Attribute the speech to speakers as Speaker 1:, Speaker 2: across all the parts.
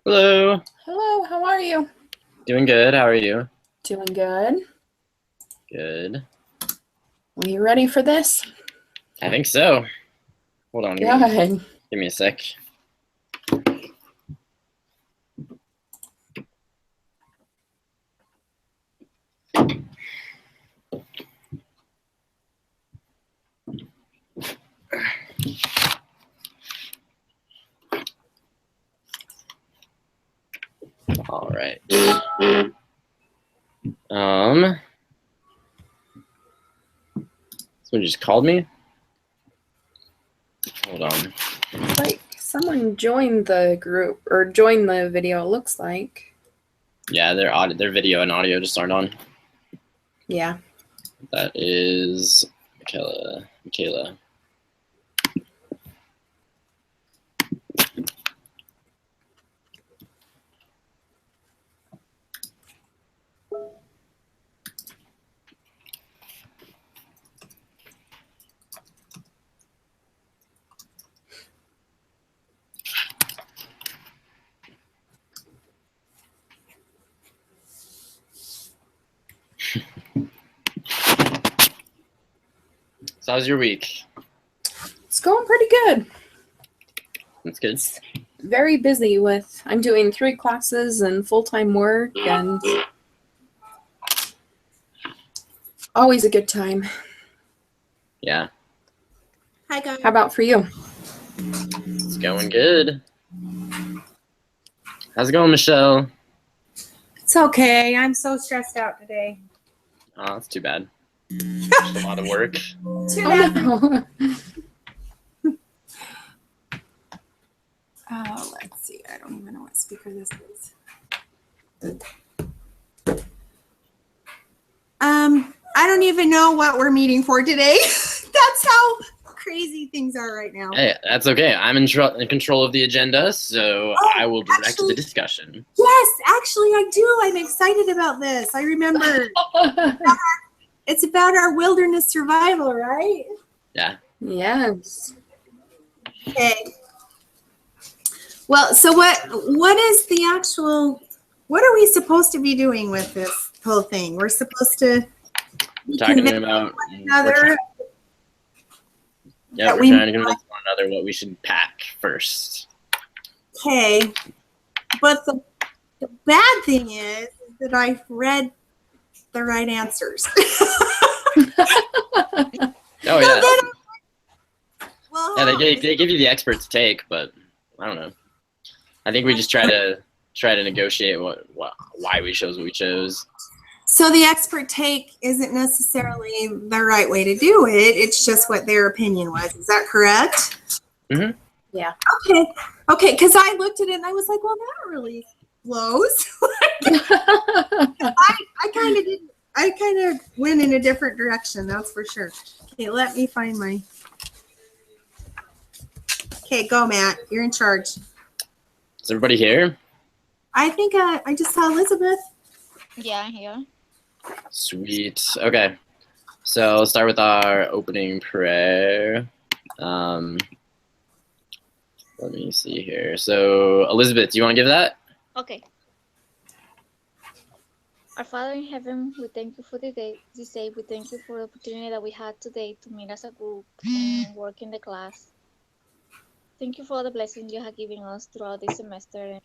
Speaker 1: Hello.
Speaker 2: Hello, how are you?
Speaker 1: Doing good. How are you?
Speaker 2: Doing good.
Speaker 1: Good.
Speaker 2: Are you ready for this?
Speaker 1: I think so. Hold on.
Speaker 2: Good.
Speaker 1: Give me a sec. All right. Someone just called me. Hold on.
Speaker 2: Like someone joined the group or joined the video, it looks like.
Speaker 1: Yeah, their video and audio just aren't on.
Speaker 2: Yeah.
Speaker 1: That is Michaela. So how's your week?
Speaker 2: It's going pretty good.
Speaker 1: That's good.
Speaker 2: Very busy I'm doing 3 classes and full-time work and always a good time.
Speaker 1: Yeah.
Speaker 3: Hi, guys.
Speaker 2: How about for you?
Speaker 1: It's going good. How's it going, Michelle?
Speaker 3: It's okay. I'm so stressed out today.
Speaker 1: Oh, that's too bad. Just a lot of work.
Speaker 3: Too
Speaker 2: Oh,
Speaker 3: bad.
Speaker 2: no.
Speaker 3: Oh, let's see. I don't even know what speaker this is. I don't even know what we're meeting for today. That's how crazy things are right now.
Speaker 1: Hey, that's okay. I'm in control of the agenda, so I will direct
Speaker 3: actually-
Speaker 1: the discussion.
Speaker 3: Yes, actually, I do. I'm excited about this. I remember it's about our wilderness survival, right?
Speaker 1: Yeah.
Speaker 2: Yes.
Speaker 3: Okay. Well, so what is the actual, what are we supposed to be doing with this whole thing? We're supposed to be
Speaker 1: Talking
Speaker 3: convincing
Speaker 1: about
Speaker 3: one another.
Speaker 1: Yeah, we're trying to convince one another what we should pack first.
Speaker 3: Okay. But the bad thing is that I've read the right answers.
Speaker 1: Oh yeah.
Speaker 3: Well,
Speaker 1: Yeah, they give you the expert's take, but I don't know. I think we just try to negotiate why we chose what we chose.
Speaker 3: so the expert take isn't necessarily the right way to do it. It's just what their opinion was. Is that correct?
Speaker 1: Mm-hmm.
Speaker 2: Yeah.
Speaker 3: Okay. Because I looked at it and I was like, well, that really blows. I kind of didn't. I kind of went in a different direction. That's for sure. Okay, let me find my. Okay, go, Matt. You're in charge.
Speaker 1: Is everybody here?
Speaker 3: I think I just saw Elizabeth.
Speaker 4: Yeah, I'm here.
Speaker 1: Sweet. Okay. So let's start with our opening prayer. Let me see here. So Elizabeth, do you want to give that?
Speaker 4: Okay. Our Father in heaven, we thank you for this day. We thank you for the opportunity that we had today to meet as a group and work in the class. Thank you for all the blessings you have given us throughout this semester. And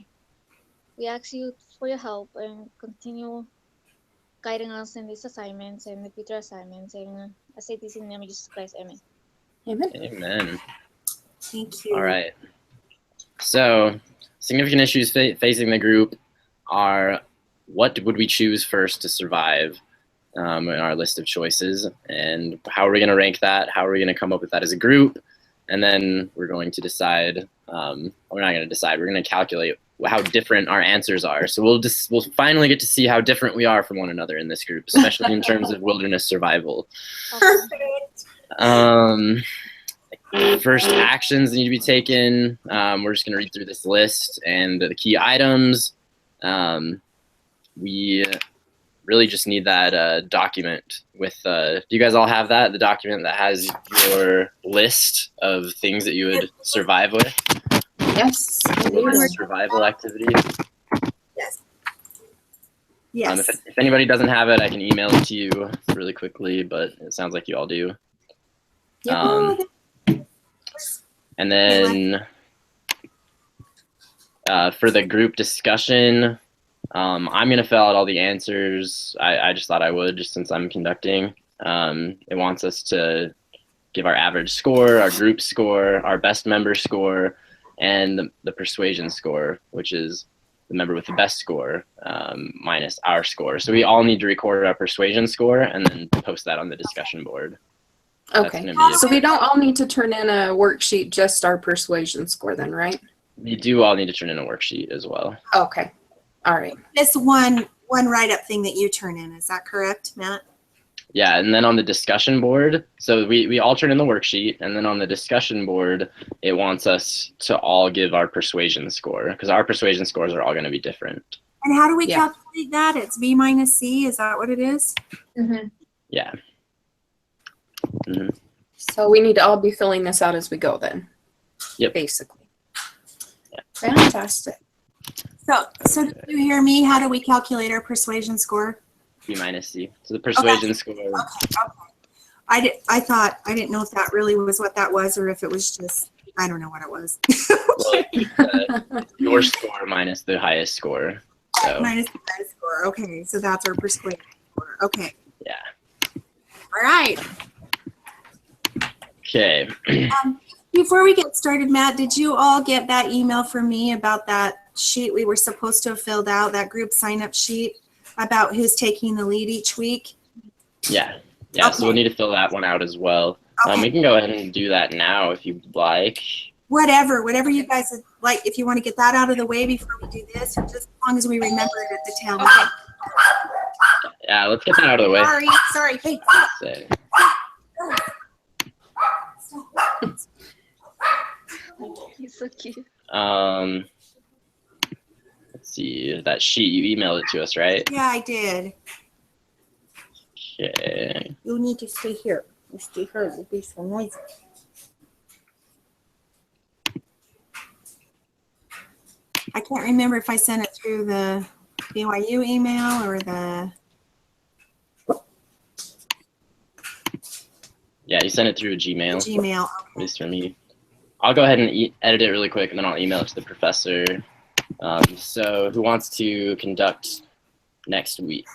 Speaker 4: we ask you for your help and continue guiding us in these assignments and the future assignments. And I say this in the name of Jesus Christ. Amen.
Speaker 2: Amen.
Speaker 1: Amen.
Speaker 3: Thank you.
Speaker 1: All right. So significant issues facing the group are: what would we choose first to survive in our list of choices, and how are we going to rank that? How are we going to come up with that as a group? And then we're going to decide. We're not going to decide. We're going to calculate how different our answers are. So we'll finally get to see how different we are from one another in this group, especially in terms of wilderness survival.
Speaker 3: Perfect.
Speaker 1: First actions need to be taken. We're just going to read through this list and the key items. We really just need that document with, do you guys all have that? The document that has your list of things that you would survive with?
Speaker 2: Yes, I
Speaker 1: What
Speaker 2: do.
Speaker 1: are survival activities?
Speaker 3: Yes. Yes.
Speaker 1: If anybody doesn't have it, I can email it to you really quickly, but it sounds like you all do.
Speaker 2: Yep.
Speaker 1: And then for the group discussion, I'm going to fill out all the answers. I just thought I would, just since I'm conducting. It wants us to give our average score, our group score, our best member score, and the persuasion score, which is the member with the best score minus our score. So we all need to record our persuasion score and then post that on the discussion board.
Speaker 2: Okay. So we don't all need to turn in a worksheet, just our persuasion score then, right?
Speaker 1: We do all need to turn in a worksheet as well.
Speaker 2: Okay. All right.
Speaker 3: This one write-up thing that you turn in, is that correct, Matt?
Speaker 1: Yeah, and then on the discussion board, so we all turn in the worksheet, and then on the discussion board, it wants us to all give our persuasion score, because our persuasion scores are all going to be different.
Speaker 3: And how do we calculate that? It's B minus C, is that what it is?
Speaker 2: Mm-hmm.
Speaker 1: Yeah. Mm-hmm.
Speaker 2: So we need to all be filling this out as we go then.
Speaker 1: Yep.
Speaker 2: Basically. Yeah. Fantastic.
Speaker 3: So did you hear me? How do we calculate our persuasion score?
Speaker 1: B minus C. So the persuasion score.
Speaker 3: Okay. I didn't know if that really was what that was, or if it was just, I don't know what it was.
Speaker 1: Well, your score minus the highest score. So.
Speaker 3: Minus the highest score. Okay, so that's our persuasion score. Okay.
Speaker 1: Yeah.
Speaker 3: All right.
Speaker 1: Okay.
Speaker 3: Before we get started, Matt, did you all get that email from me about that sheet we were supposed to have filled out, that group sign-up sheet about who's taking the lead each week?
Speaker 1: Yeah. Yeah,
Speaker 3: Okay.
Speaker 1: So we'll need to fill that one out as well.
Speaker 3: Okay.
Speaker 1: We can go ahead and do that now if you'd like.
Speaker 3: Whatever you guys would like. If you want to get that out of the way before we do this, or just as long as we remember it at the tail end.
Speaker 1: Yeah, let's get that out of the way.
Speaker 3: Sorry. Hey.
Speaker 4: He's so cute.
Speaker 1: Let's see, that sheet, you emailed it to us, right?
Speaker 3: Yeah, I did.
Speaker 1: Okay.
Speaker 3: You need to stay here. You stay here. It'll be so noisy. I can't remember if I sent it through the BYU email or the.
Speaker 1: Yeah, you sent it through Gmail.
Speaker 3: Gmail.
Speaker 1: At least for me. I'll go ahead and edit it really quick, and then I'll email it to the professor. So who wants to conduct next week?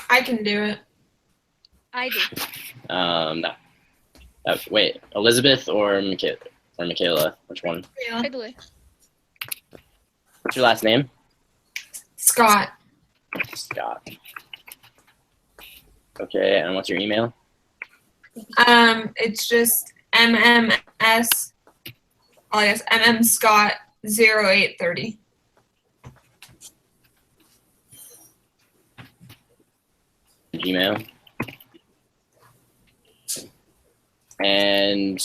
Speaker 5: I can do it.
Speaker 4: I do.
Speaker 1: Wait, Elizabeth or Michaela? Which one?
Speaker 5: Yeah.
Speaker 4: I do it.
Speaker 1: What's your last name?
Speaker 5: Scott.
Speaker 1: Scott. Okay, and what's your email?
Speaker 5: It's just MMS. Oh, I guess Scott 0830.
Speaker 1: Gmail. And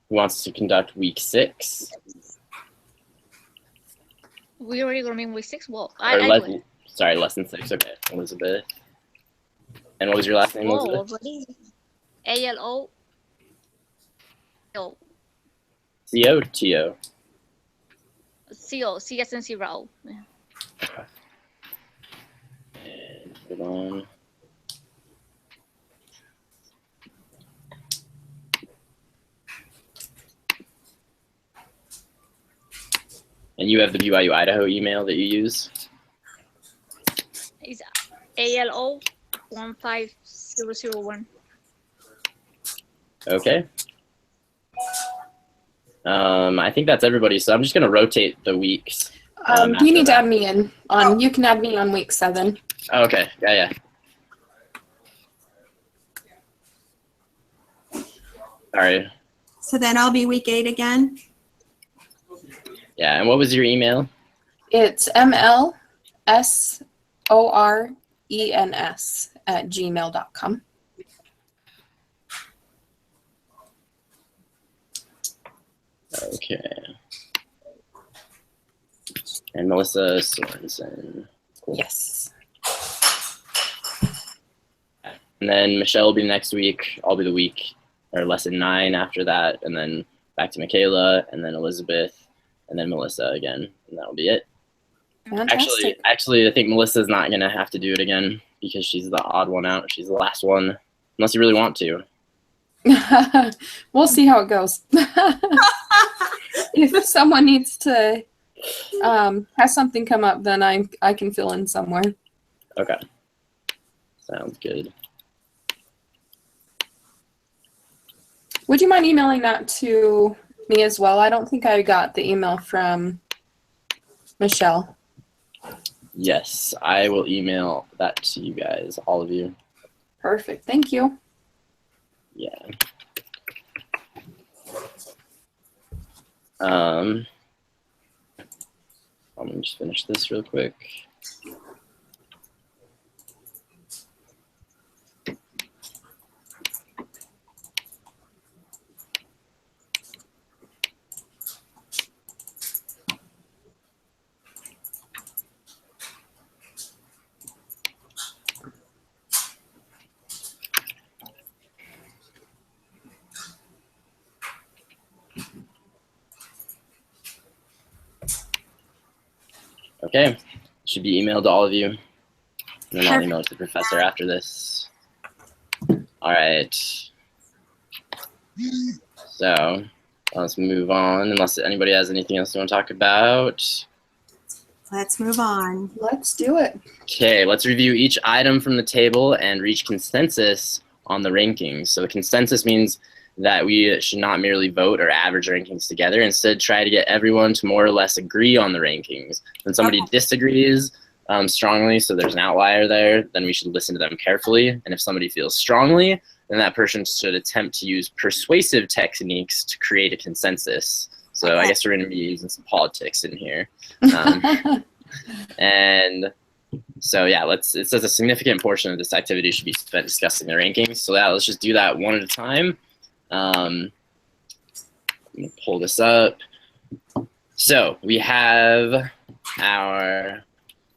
Speaker 1: who wants to conduct week 6?
Speaker 4: We already gonna be in week 6. Well,
Speaker 1: Or
Speaker 4: I do it.
Speaker 1: sorry, lesson 6. Okay, Elizabeth. And what was your last name,
Speaker 4: Whoa,
Speaker 1: Elizabeth?
Speaker 4: already. ALO.
Speaker 1: C-O, T-O.
Speaker 4: CO. C as in zero. Yeah.
Speaker 1: And hold on. And you have the BYU Idaho email that you use?
Speaker 4: It's ALO 15001.
Speaker 1: Okay. I think that's everybody, so I'm just going to rotate the weeks.
Speaker 2: You need to add me in on. You can add me on week 7.
Speaker 1: Oh, okay. Yeah. All right.
Speaker 3: So then I'll be week 8 again.
Speaker 1: Yeah, and what was your email?
Speaker 2: It's mlsorens@gmail.com.
Speaker 1: Okay. And Melissa Sorensen. Cool.
Speaker 2: Yes.
Speaker 1: And then Michelle will be next week. I'll be the week or lesson 9 after that, and then back to Michaela, and then Elizabeth, and then Melissa again, and that'll be it.
Speaker 2: Fantastic.
Speaker 1: Actually, I think Melissa's not gonna have to do it again because she's the odd one out. She's the last one, unless you really want to.
Speaker 2: We'll see how it goes. If someone needs to have something come up, then I can fill in somewhere.
Speaker 1: Okay, sounds good.
Speaker 2: Would you mind emailing that to me as well? I don't think I got the email from Michelle.
Speaker 1: Yes, I will email that to you guys, all of you.
Speaker 2: Perfect. Thank you.
Speaker 1: Yeah. Let me just finish this real quick. Okay, should be emailed to all of you. And then I'll email it to the professor after this. All right. So let's move on, unless anybody has anything else they want to talk about.
Speaker 3: Let's move on.
Speaker 2: Let's do it.
Speaker 1: Okay, let's review each item from the table and reach consensus on the rankings. So the consensus means that we should not merely vote or average rankings together. Instead, try to get everyone to more or less agree on the rankings. When somebody disagrees strongly, so there's an outlier there, then we should listen to them carefully. And if somebody feels strongly, then that person should attempt to use persuasive techniques to create a consensus. So I guess we're going to be using some politics in here. And so yeah, it says a significant portion of this activity should be spent discussing the rankings. So yeah, let's just do that one at a time. I'm gonna pull this up. So we have our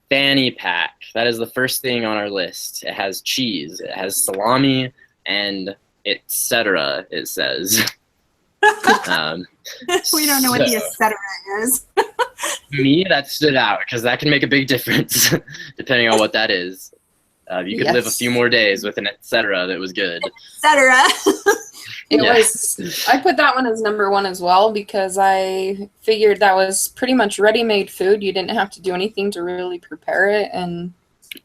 Speaker 1: fanny pack. That is the first thing on our list. It has cheese, it has salami, and etc. It says.
Speaker 3: We don't know what the etc. is.
Speaker 1: Me, that stood out because that can make a big difference depending on what that is. You could live a few more days with an etc. that was good.
Speaker 3: Etc.
Speaker 2: It was. I put that one as number one as well because I figured that was pretty much ready-made food. You didn't have to do anything to really prepare it, and it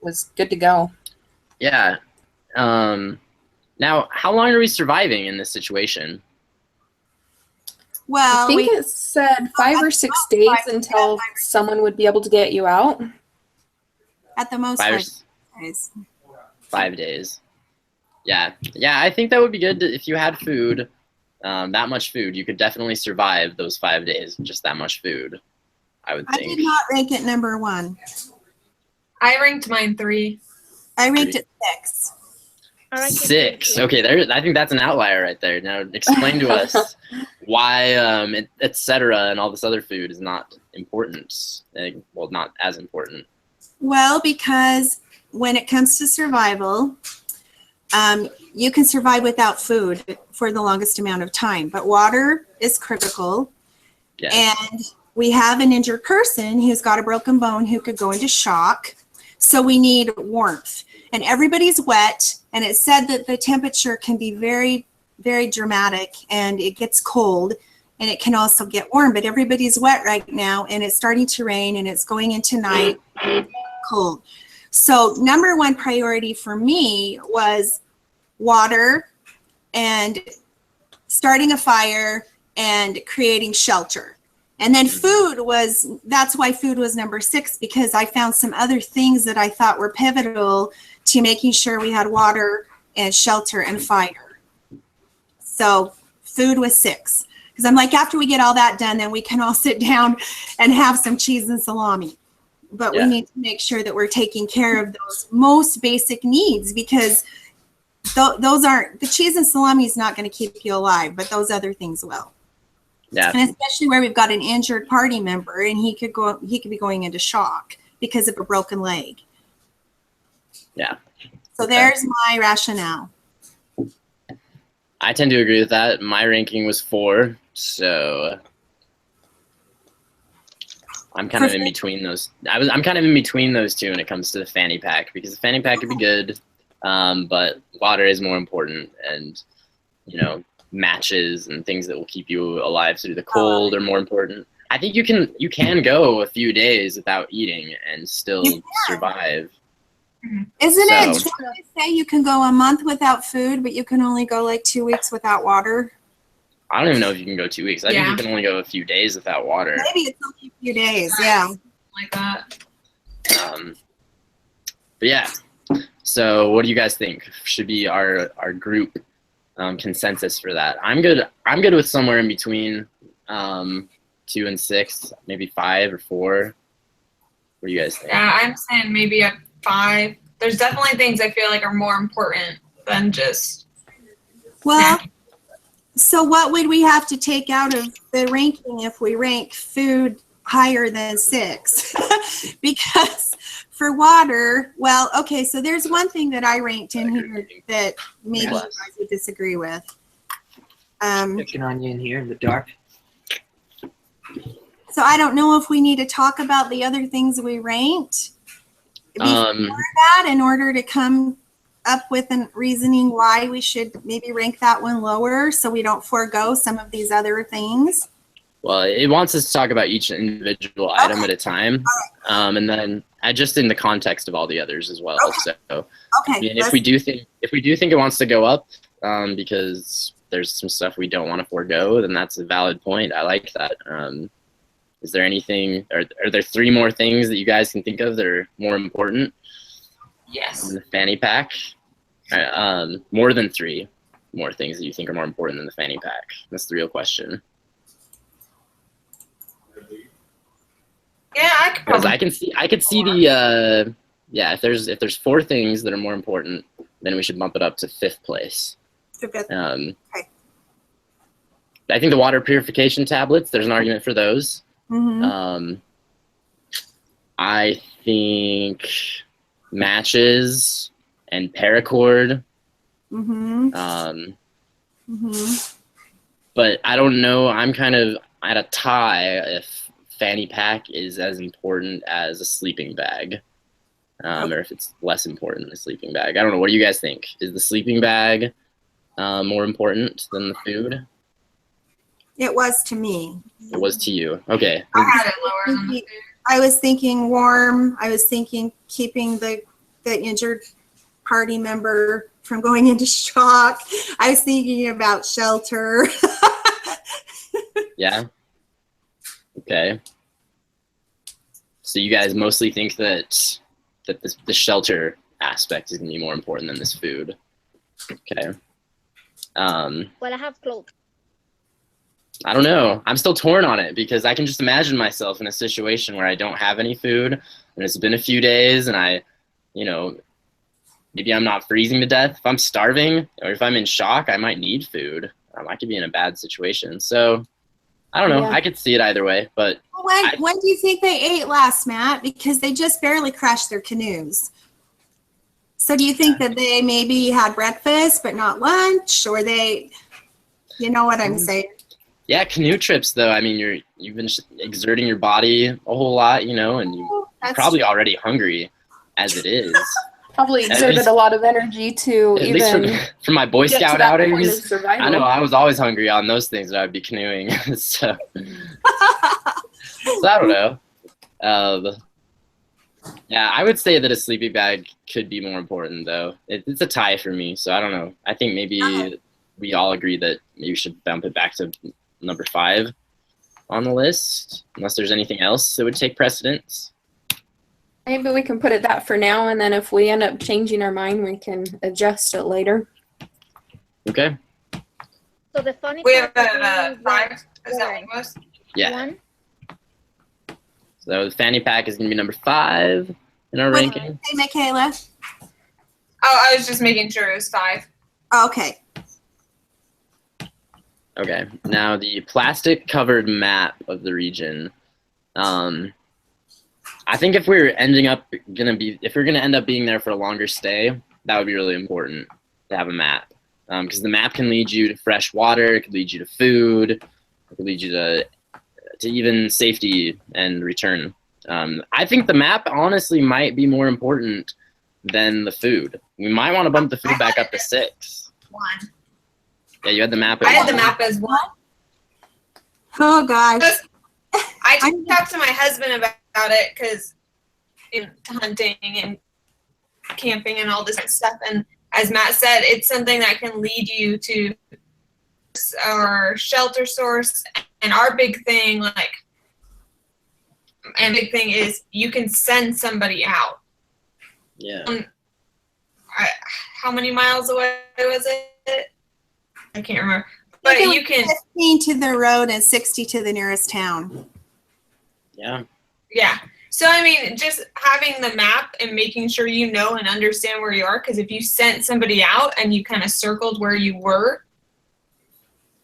Speaker 2: was good to go.
Speaker 1: Yeah. Now, how long are we surviving in this situation?
Speaker 3: Well,
Speaker 2: I think it said 5 or 6 days until someone would be able to get you out.
Speaker 3: At the most, 5 days.
Speaker 1: 5 days. Yeah, I think that would be good if you had food, that much food. You could definitely survive those 5 days, just that much food, I would think.
Speaker 3: I did not rank it number 1.
Speaker 5: I ranked mine 3.
Speaker 3: I ranked it 6.
Speaker 1: 6. Okay, I think that's an outlier right there. Now explain to us why etc. and all this other food is not important. Well, not as important.
Speaker 3: Well, because when it comes to survival, you can survive without food for the longest amount of time, but water is critical.
Speaker 1: Yes.
Speaker 3: And we have an injured person who's got a broken bone who could go into shock. So we need warmth. And everybody's wet, and it said that the temperature can be very, very dramatic, and it gets cold, and it can also get warm, but everybody's wet right now, and it's starting to rain, and it's going into night, cold. So number 1 priority for me was water and starting a fire and creating shelter. And then that's why food was number 6, because I found some other things that I thought were pivotal to making sure we had water and shelter and fire. So food was 6. Because I'm like, after we get all that done, then we can all sit down and have some cheese and salami. But we need to make sure that we're taking care of those most basic needs, because those aren't, the cheese and salami is not going to keep you alive, but those other things will.
Speaker 1: Yeah.
Speaker 3: And especially where we've got an injured party member, and he could be going into shock because of a broken leg.
Speaker 1: Yeah.
Speaker 3: So there's my rationale.
Speaker 1: I tend to agree with that. My ranking was 4, so I'm kind of in between those. I'm kind of in between those two when it comes to the fanny pack, because the fanny pack could be good, but water is more important, and matches and things that will keep you alive through the cold are more important. I think you can go a few days without eating and still survive.
Speaker 3: Isn't it true to say you can go a month without food, but you can only go like 2 weeks without water?
Speaker 1: I don't even know if you can go 2 weeks. I think you can only go a few days without water.
Speaker 3: Maybe it's only a few days, yeah.
Speaker 5: Like that.
Speaker 1: But yeah, so what do you guys think should be our group consensus for that? I'm good with somewhere in between 2 and 6, maybe 5 or 4. What do you guys think?
Speaker 5: Yeah, I'm saying maybe a 5. There's definitely things I feel like are more important than just.
Speaker 3: Well, so what would we have to take out of the ranking if we rank food higher than 6? Because for water, well, okay, so there's one thing that I ranked in here that maybe you guys would disagree with.
Speaker 6: Picking on you in here in the dark.
Speaker 3: So I don't know if we need to talk about the other things we ranked before that in order to come up with a reasoning why we should maybe rank that one lower so we don't forego some of these other things.
Speaker 1: Well, it wants us to talk about each individual item at a time, and then just in the context of all the others as well. So, I mean, if we do think it wants to go up because there's some stuff we don't want to forego, then that's a valid point. I like that. Is there anything? Are there 3 more things that you guys can think of that are more important?
Speaker 5: Yes.
Speaker 1: In the fanny pack, more than 3 more things that you think are more important than the fanny pack. That's the real question.
Speaker 5: Yeah, I could
Speaker 1: Because
Speaker 5: probably.
Speaker 1: I could see the if there's 4 things that are more important, then we should bump it up to 5th place.
Speaker 3: Okay.
Speaker 1: I think the water purification tablets, there's an argument for those.
Speaker 3: Mm-hmm.
Speaker 1: I think matches and paracord.
Speaker 3: Mm-hmm.
Speaker 1: But I don't know. I'm kind of at a tie if fanny pack is as important as a sleeping bag, or if it's less important than a sleeping bag. I don't know. What do you guys think? Is the sleeping bag more important than the food?
Speaker 3: It was to me.
Speaker 1: It was to you. Okay.
Speaker 5: I had it lower than the food.
Speaker 3: I was thinking warm. I was thinking keeping the injured party member from going into shock. I was thinking about shelter.
Speaker 1: Yeah. Okay. So you guys mostly think that the shelter aspect is going to be more important than this food. Okay.
Speaker 4: Well, I have clothes.
Speaker 1: I don't know. I'm still torn on it because I can just imagine myself in a situation where I don't have any food and it's been a few days and maybe I'm not freezing to death. If I'm starving or if I'm in shock, I might need food. I could be in a bad situation. So I don't know.
Speaker 2: Yeah.
Speaker 1: I could see it either way, but
Speaker 3: When do you think they ate last, Matt? Because they just barely crashed their canoes. So do you think that they maybe had breakfast but not lunch, or you know what I'm saying?
Speaker 1: yeah, canoe trips though. I mean, you've been exerting your body a whole lot, and you're probably already hungry as it is.
Speaker 2: Probably exerted a lot of energy to
Speaker 1: At least
Speaker 2: even
Speaker 1: from my Boy
Speaker 2: get to
Speaker 1: Scout
Speaker 2: that point of
Speaker 1: outings.
Speaker 2: survival.
Speaker 1: I know I was always hungry on those things that I'd be canoeing. so I don't know. Yeah, I would say that a sleeping bag could be more important though. It's a tie for me, so I don't know. I think maybe we all agree that maybe we should bump it back to number 5 on the list, unless there's anything else that would take precedence.
Speaker 2: Maybe we can put it that for now, and then if we end up changing our mind, we can adjust it later.
Speaker 1: Okay.
Speaker 4: So the funny
Speaker 5: We have
Speaker 4: part
Speaker 5: a
Speaker 4: would be
Speaker 5: 5. Is that what it was?
Speaker 1: Yeah.
Speaker 4: 1.
Speaker 1: So the fanny pack is going to be number 5 in our
Speaker 3: Wait.
Speaker 1: ranking.
Speaker 3: Hey, Michaela.
Speaker 5: Oh, I was just making sure it was 5.
Speaker 3: Okay.
Speaker 1: Okay. Now the plastic covered map of the region. I think if we're going to end up being there for a longer stay, that would be really important to have a map. Because the map can lead you to fresh water, it could lead you to food, it could lead you to even safety and return. I think the map honestly might be more important than the food. We might want to bump the food back up to 6.
Speaker 5: 1.
Speaker 1: Yeah, you had the map.
Speaker 5: I had the map as 1.
Speaker 3: Oh gosh.
Speaker 5: I talked to my husband about it because hunting and camping and all this stuff. And as Matt said, it's something that can lead you to our shelter source. And our big thing, is you can send somebody out.
Speaker 1: Yeah.
Speaker 5: How many miles away was it? I can't remember. But you can
Speaker 3: 15 to the road and 60 to the nearest town.
Speaker 1: Yeah.
Speaker 5: Yeah. So, I mean, just having the map and making sure you know and understand where you are, because if you sent somebody out and you kind of circled where you were,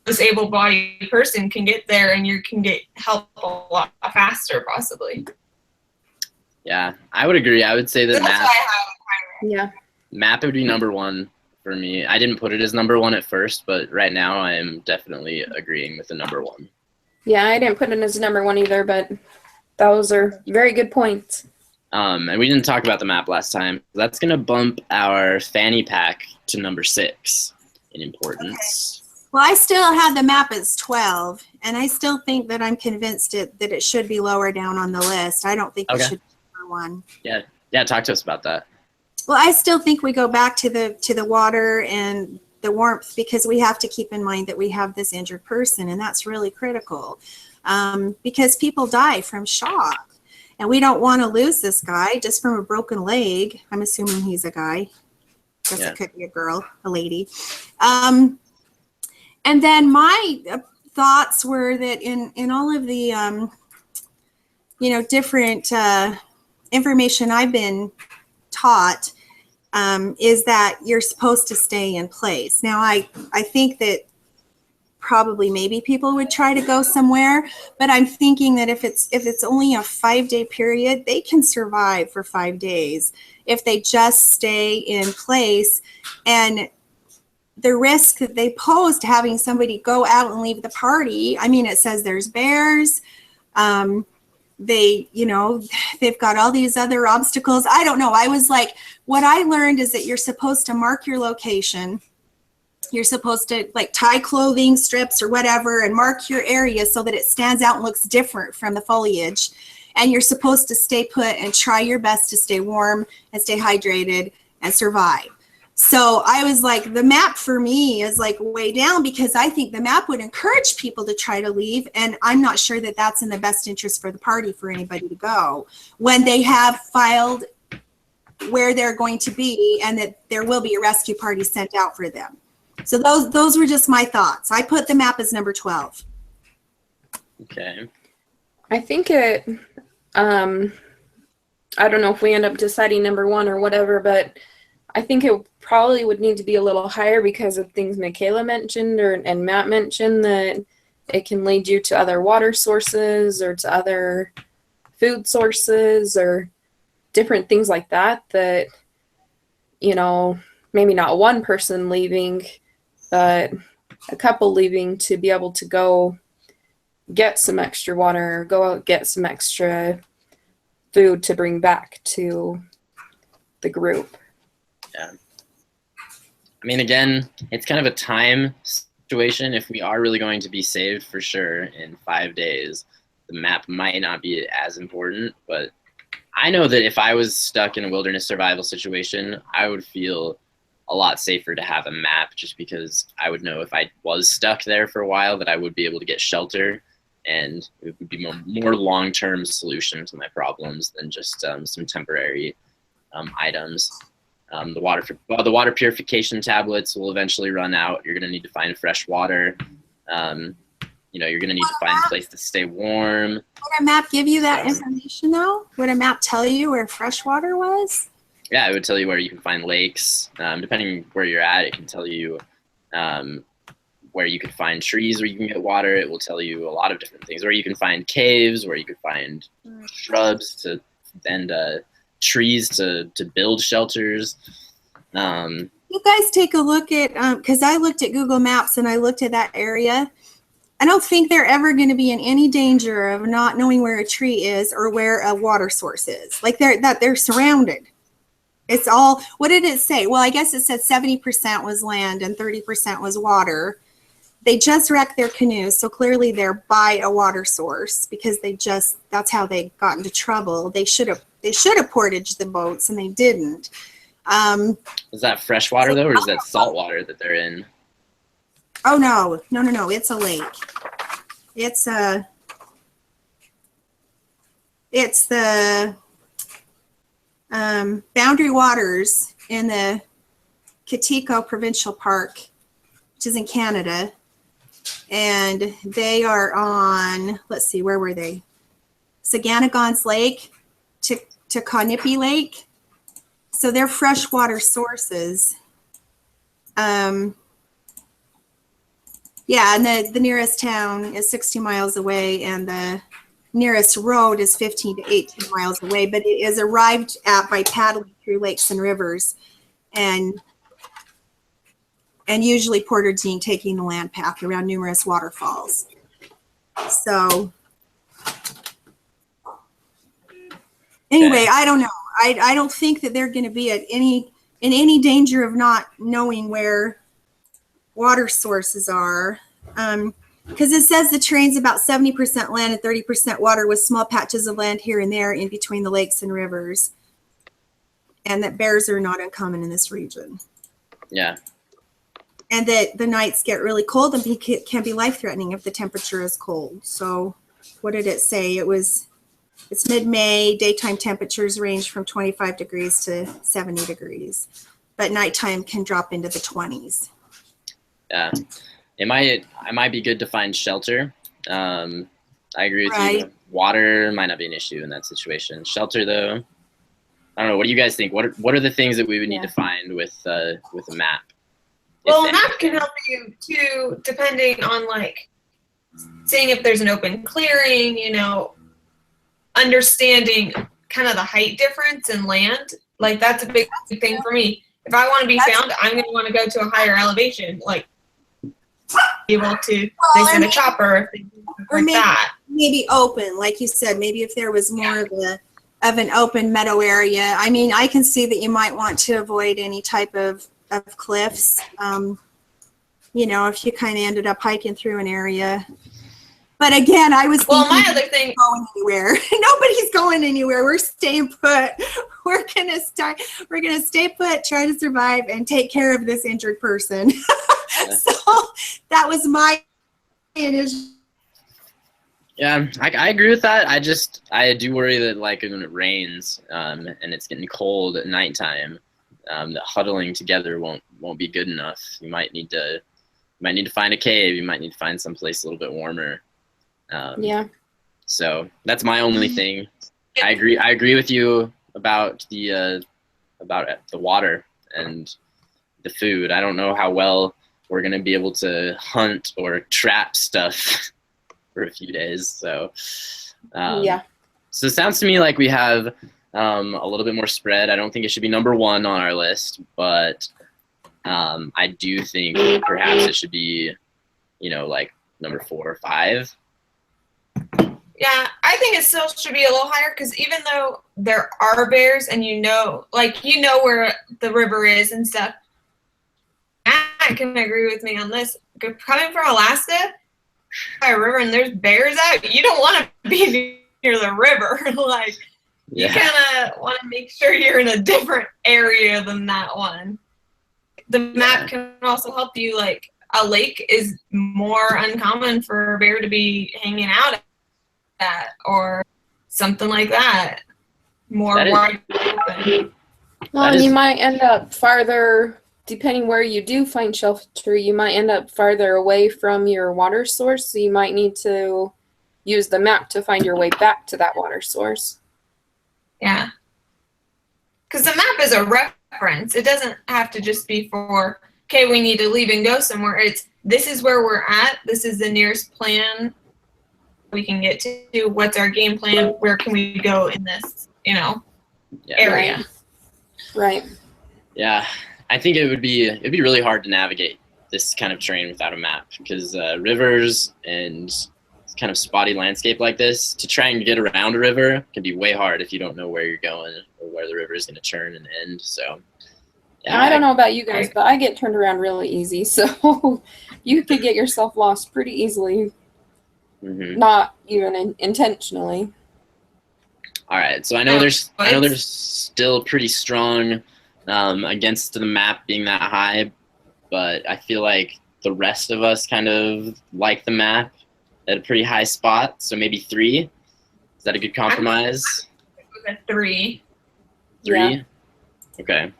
Speaker 5: this able-bodied person can get there and you can get help a lot faster, possibly.
Speaker 1: Yeah, I would agree. I would say that
Speaker 5: That's why I have
Speaker 2: Yeah.
Speaker 1: map would be number 1 for me. I didn't put it as number 1 at first, but right now I am definitely agreeing with the number 1.
Speaker 2: Yeah, I didn't put it as number 1 either, but those are very good points.
Speaker 1: And we didn't talk about the map last time. That's going to bump our fanny pack to number 6 in importance.
Speaker 3: Okay. Well, I still had the map as 12, and I still think that I'm convinced that it should be lower down on the list. I don't think it should be number 1.
Speaker 1: Yeah, talk to us about that.
Speaker 3: Well, I still think we go back to the water and the warmth, because we have to keep in mind that we have this injured person, and that's really critical, because people die from shock, and we don't want to lose this guy just from a broken leg. I'm assuming he's a guy. Guess it could be a girl, a lady. And then my thoughts were that in all of the different information I've been taught, is that you're supposed to stay in place. Now, I think that probably maybe people would try to go somewhere, but I'm thinking that if it's only a 5-day period, they can survive for 5 days if they just stay in place. And the risk that they pose to having somebody go out and leave the party, I mean, it says there's bears. They've got all these other obstacles. I don't know. I was like, what I learned is that you're supposed to mark your location. You're supposed to tie clothing strips or whatever and mark your area so that it stands out and looks different from the foliage. And you're supposed to stay put and try your best to stay warm and stay hydrated and survive. So I was like, the map for me is way down, because I think the map would encourage people to try to leave. And I'm not sure that that's in the best interest for the party for anybody to go when they have filed where they're going to be and that there will be a rescue party sent out for them. So those were just my thoughts. I put the map as number 12.
Speaker 1: Okay.
Speaker 2: I think it, I don't know if we end up deciding number 1 or whatever, but I think it probably would need to be a little higher because of things Michaela mentioned and Matt mentioned, that it can lead you to other water sources or to other food sources or different things like that, maybe not one person leaving, but a couple leaving to be able to go get some extra water, or go out get some extra food to bring back to the group.
Speaker 1: Yeah. I mean, again, it's kind of a time situation. If we are really going to be saved for sure in 5 days, the map might not be as important. But I know that if I was stuck in a wilderness survival situation, I would feel a lot safer to have a map, just because I would know if I was stuck there for a while that I would be able to get shelter, and it would be more long-term solution to my problems than just some temporary items. The water purification tablets will eventually run out. You're going to need to find fresh water. You're going to need to find a place to stay warm.
Speaker 3: Would a map give you that information, though? Would a map tell you where fresh water was?
Speaker 1: Yeah, it would tell you where you can find lakes. Depending where you're at, it can tell you where you can find trees where you can get water. It will tell you a lot of different things. Where you can find caves, where you can find shrubs and trees to build shelters.
Speaker 3: You guys take a look at, because I looked at Google Maps and I looked at that area, I don't think they're ever going to be in any danger of not knowing where a tree is or where a water source is. Like they're surrounded. It's all, what did it say? Well, I guess it said 70% was land and 30% was water. They just wrecked their canoes, so clearly they're by a water source because that's how they got into trouble. They should have portaged the boats and they didn't.
Speaker 1: Is that fresh water though, or is that salt water that they're in?
Speaker 3: Oh no, it's a lake. It's the boundary waters in the Kitiko Provincial Park, which is in Canada. And they are on, let's see, where were they? Saganagons Lake to Kanipi Lake. So they're freshwater sources. Yeah, and the nearest town is 60 miles away, and the nearest road is 15 to 18 miles away, but it is arrived at by paddling through lakes and rivers, and usually portaging, taking the land path around numerous waterfalls. So anyway,
Speaker 1: Okay.
Speaker 3: I don't know. I don't think that they're going to be in any danger of not knowing where water sources are, because it says the terrain's about 70% land and 30% water with small patches of land here and there in between the lakes and rivers, and that bears are not uncommon in this region.
Speaker 1: Yeah.
Speaker 3: And that the nights get really cold and can be life-threatening if the temperature is cold. So what did it say? It's mid-May, daytime temperatures range from 25 degrees to 70 degrees, but nighttime can drop into the 20s.
Speaker 1: Yeah. It might be good to find shelter. I agree with you. Water might not be an issue in that situation. Shelter though, I don't know. What do you guys think? What are the things that we would need to find with a map?
Speaker 5: Well, a map can help you too, depending on like seeing if there's an open clearing, you know, understanding kind of the height difference in land. Like that's a big thing for me. If I want to be found, I'm going to want to go to a higher elevation, like be able to they send a chopper
Speaker 3: Or
Speaker 5: like that.
Speaker 3: maybe open, like you said, maybe if there was more of an open meadow area. I mean, I can see that you might want to avoid any type of cliffs. You know, if you kind of ended up hiking through an area. But again, I was
Speaker 5: Well, my
Speaker 3: thinking
Speaker 5: other thing,
Speaker 3: going anywhere. Nobody's going anywhere. We're staying put. We're gonna stay put, try to survive, and take care of this injured person. So that was my initial.
Speaker 1: Yeah, I agree with that. I do worry that like when it rains and it's getting cold at nighttime, the huddling together won't be good enough. You might need to find a cave. You might need to find someplace a little bit warmer.
Speaker 2: Yeah.
Speaker 1: So that's my only thing. I agree with you about the water and the food. I don't know how well we're gonna be able to hunt or trap stuff for a few days. So
Speaker 2: Yeah.
Speaker 1: So it sounds to me like we have a little bit more spread. I don't think it should be number one on our list, but I do think perhaps it should be, you know, like number 4 or 5.
Speaker 5: yeah, I think it still should be a little higher because even though there are bears and you know where the river is and stuff, Matt can agree with me on this. Coming from Alaska, by a river and there's bears out, you don't want to be near the river. Like,
Speaker 1: Yeah.
Speaker 5: you kind of want to make sure you're in a different area than that one. The map can also help you, like, a lake is more uncommon for a bear to be hanging out at or something like that. More wide open.
Speaker 2: Well, and you might end up farther, depending where you do find shelter, you might end up farther away from your water source. So you might need to use the map to find your way back to that water source.
Speaker 5: Yeah. Because the map is a reference. It doesn't have to just be for, okay, we need to leave and go somewhere. It's, this is where we're at. This is the nearest plan we can get to. What's our game plan? Where can we go in this, area?
Speaker 2: Right.
Speaker 1: Yeah. I think it'd be really hard to navigate this kind of terrain without a map, because rivers and kind of spotty landscape like this, to try and get around a river can be way hard if you don't know where you're going or where the river is going to turn and end. So
Speaker 2: yeah, I don't know about you guys, but I get turned around really easy. So you could get yourself lost pretty easily, not even intentionally.
Speaker 1: All right, so I know there's still pretty strong against the map being that high, but I feel like the rest of us kind of like the map at a pretty high spot. So maybe 3. Is that a good compromise?
Speaker 5: With a 3.
Speaker 1: 3?
Speaker 2: Yeah.
Speaker 1: Okay.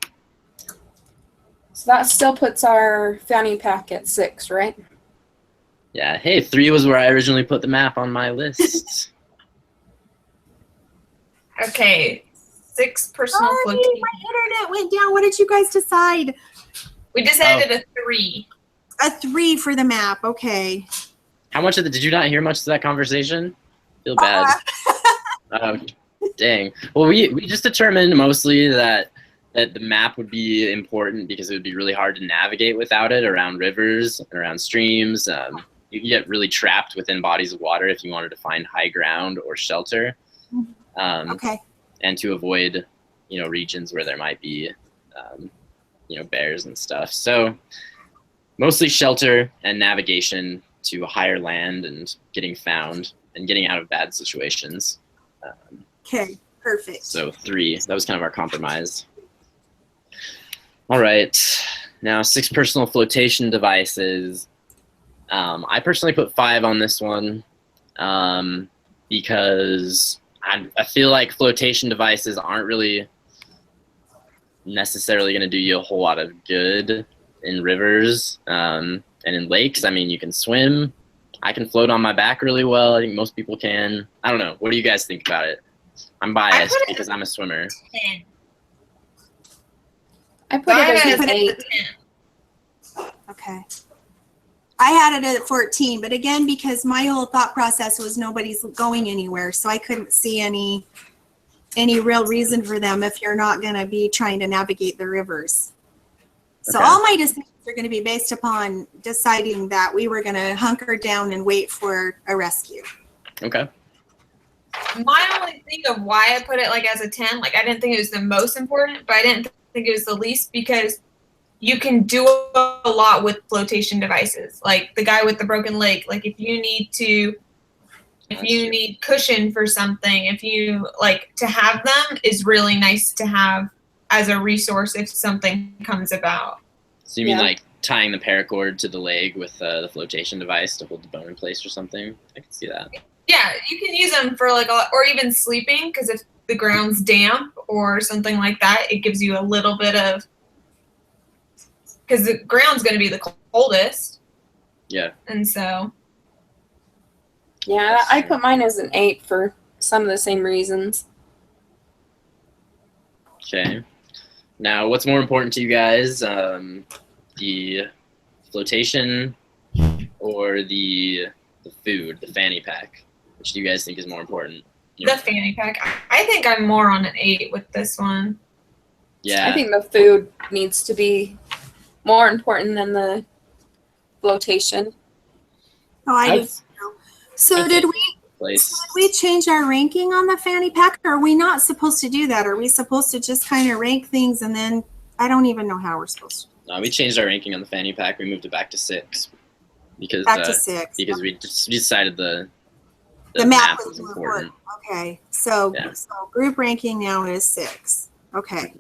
Speaker 2: So that still puts our fanny pack at 6, right?
Speaker 1: Yeah. Hey, 3 was where I originally put the map on my list.
Speaker 5: Okay. 6 personal
Speaker 3: Sorry,
Speaker 5: flotation.
Speaker 3: my internet went down. What did you guys decide?
Speaker 5: We decided a 3.
Speaker 3: A 3 for the map. Okay.
Speaker 1: How much of did you not hear much of that conversation? Feel bad. Dang. Well, we just determined mostly that the map would be important because it would be really hard to navigate without it around rivers, around streams. You can get really trapped within bodies of water if you wanted to find high ground or shelter.
Speaker 3: Okay.
Speaker 1: And to avoid, regions where there might be, bears and stuff. So mostly shelter and navigation to higher land and getting found and getting out of bad situations.
Speaker 3: Okay, perfect.
Speaker 1: So 3, that was kind of our compromise. All right, now 6 personal flotation devices. I personally put 5 on this one because I feel like flotation devices aren't really necessarily going to do you a whole lot of good in rivers and in lakes. I mean, you can swim. I can float on my back really well. I think most people can. I don't know. What do you guys think about it? I'm biased because I'm a swimmer.
Speaker 5: 10.
Speaker 2: I put it as an 8.
Speaker 3: Okay. I had it at 14, but again, because my whole thought process was nobody's going anywhere, so I couldn't see any real reason for them if you're not going to be trying to navigate the rivers. So
Speaker 1: Okay.
Speaker 3: all my decisions are going to be based upon deciding that we were going to hunker down and wait for a rescue.
Speaker 1: Okay.
Speaker 5: My only thing of why I put it as a 10, I didn't think it was the most important, but I didn't think it was the least because you can do a lot with flotation devices. Like the guy with the broken leg, if you need cushion for something, if you to have them is really nice to have as a resource if something comes about.
Speaker 1: So you mean tying the paracord to the leg with the flotation device to hold the bone in place or something? I can see that.
Speaker 5: Yeah, you can use them for or even sleeping, because if the ground's damp or something like that, it gives you a little bit of, because the ground's going to be the coldest.
Speaker 1: Yeah.
Speaker 5: And so.
Speaker 2: Yeah, I put mine as an 8 for some of the same reasons.
Speaker 1: Okay. Now, what's more important to you guys? The flotation or the food, the fanny pack? Which do you guys think is more important?
Speaker 5: The fanny pack. I think I'm more on an 8 with this one.
Speaker 1: Yeah.
Speaker 2: I think the food needs to be more important than the flotation.
Speaker 3: Oh, I do. So did we change our ranking on the fanny pack, or are we not supposed to do that? Are we supposed to just kind of rank things and then I don't even know how we're supposed to?
Speaker 1: No, we changed our ranking on the fanny pack. We moved it back to 6 because
Speaker 3: back to 6
Speaker 1: because we decided the
Speaker 3: map was important. Okay, so group ranking now is 6. Okay,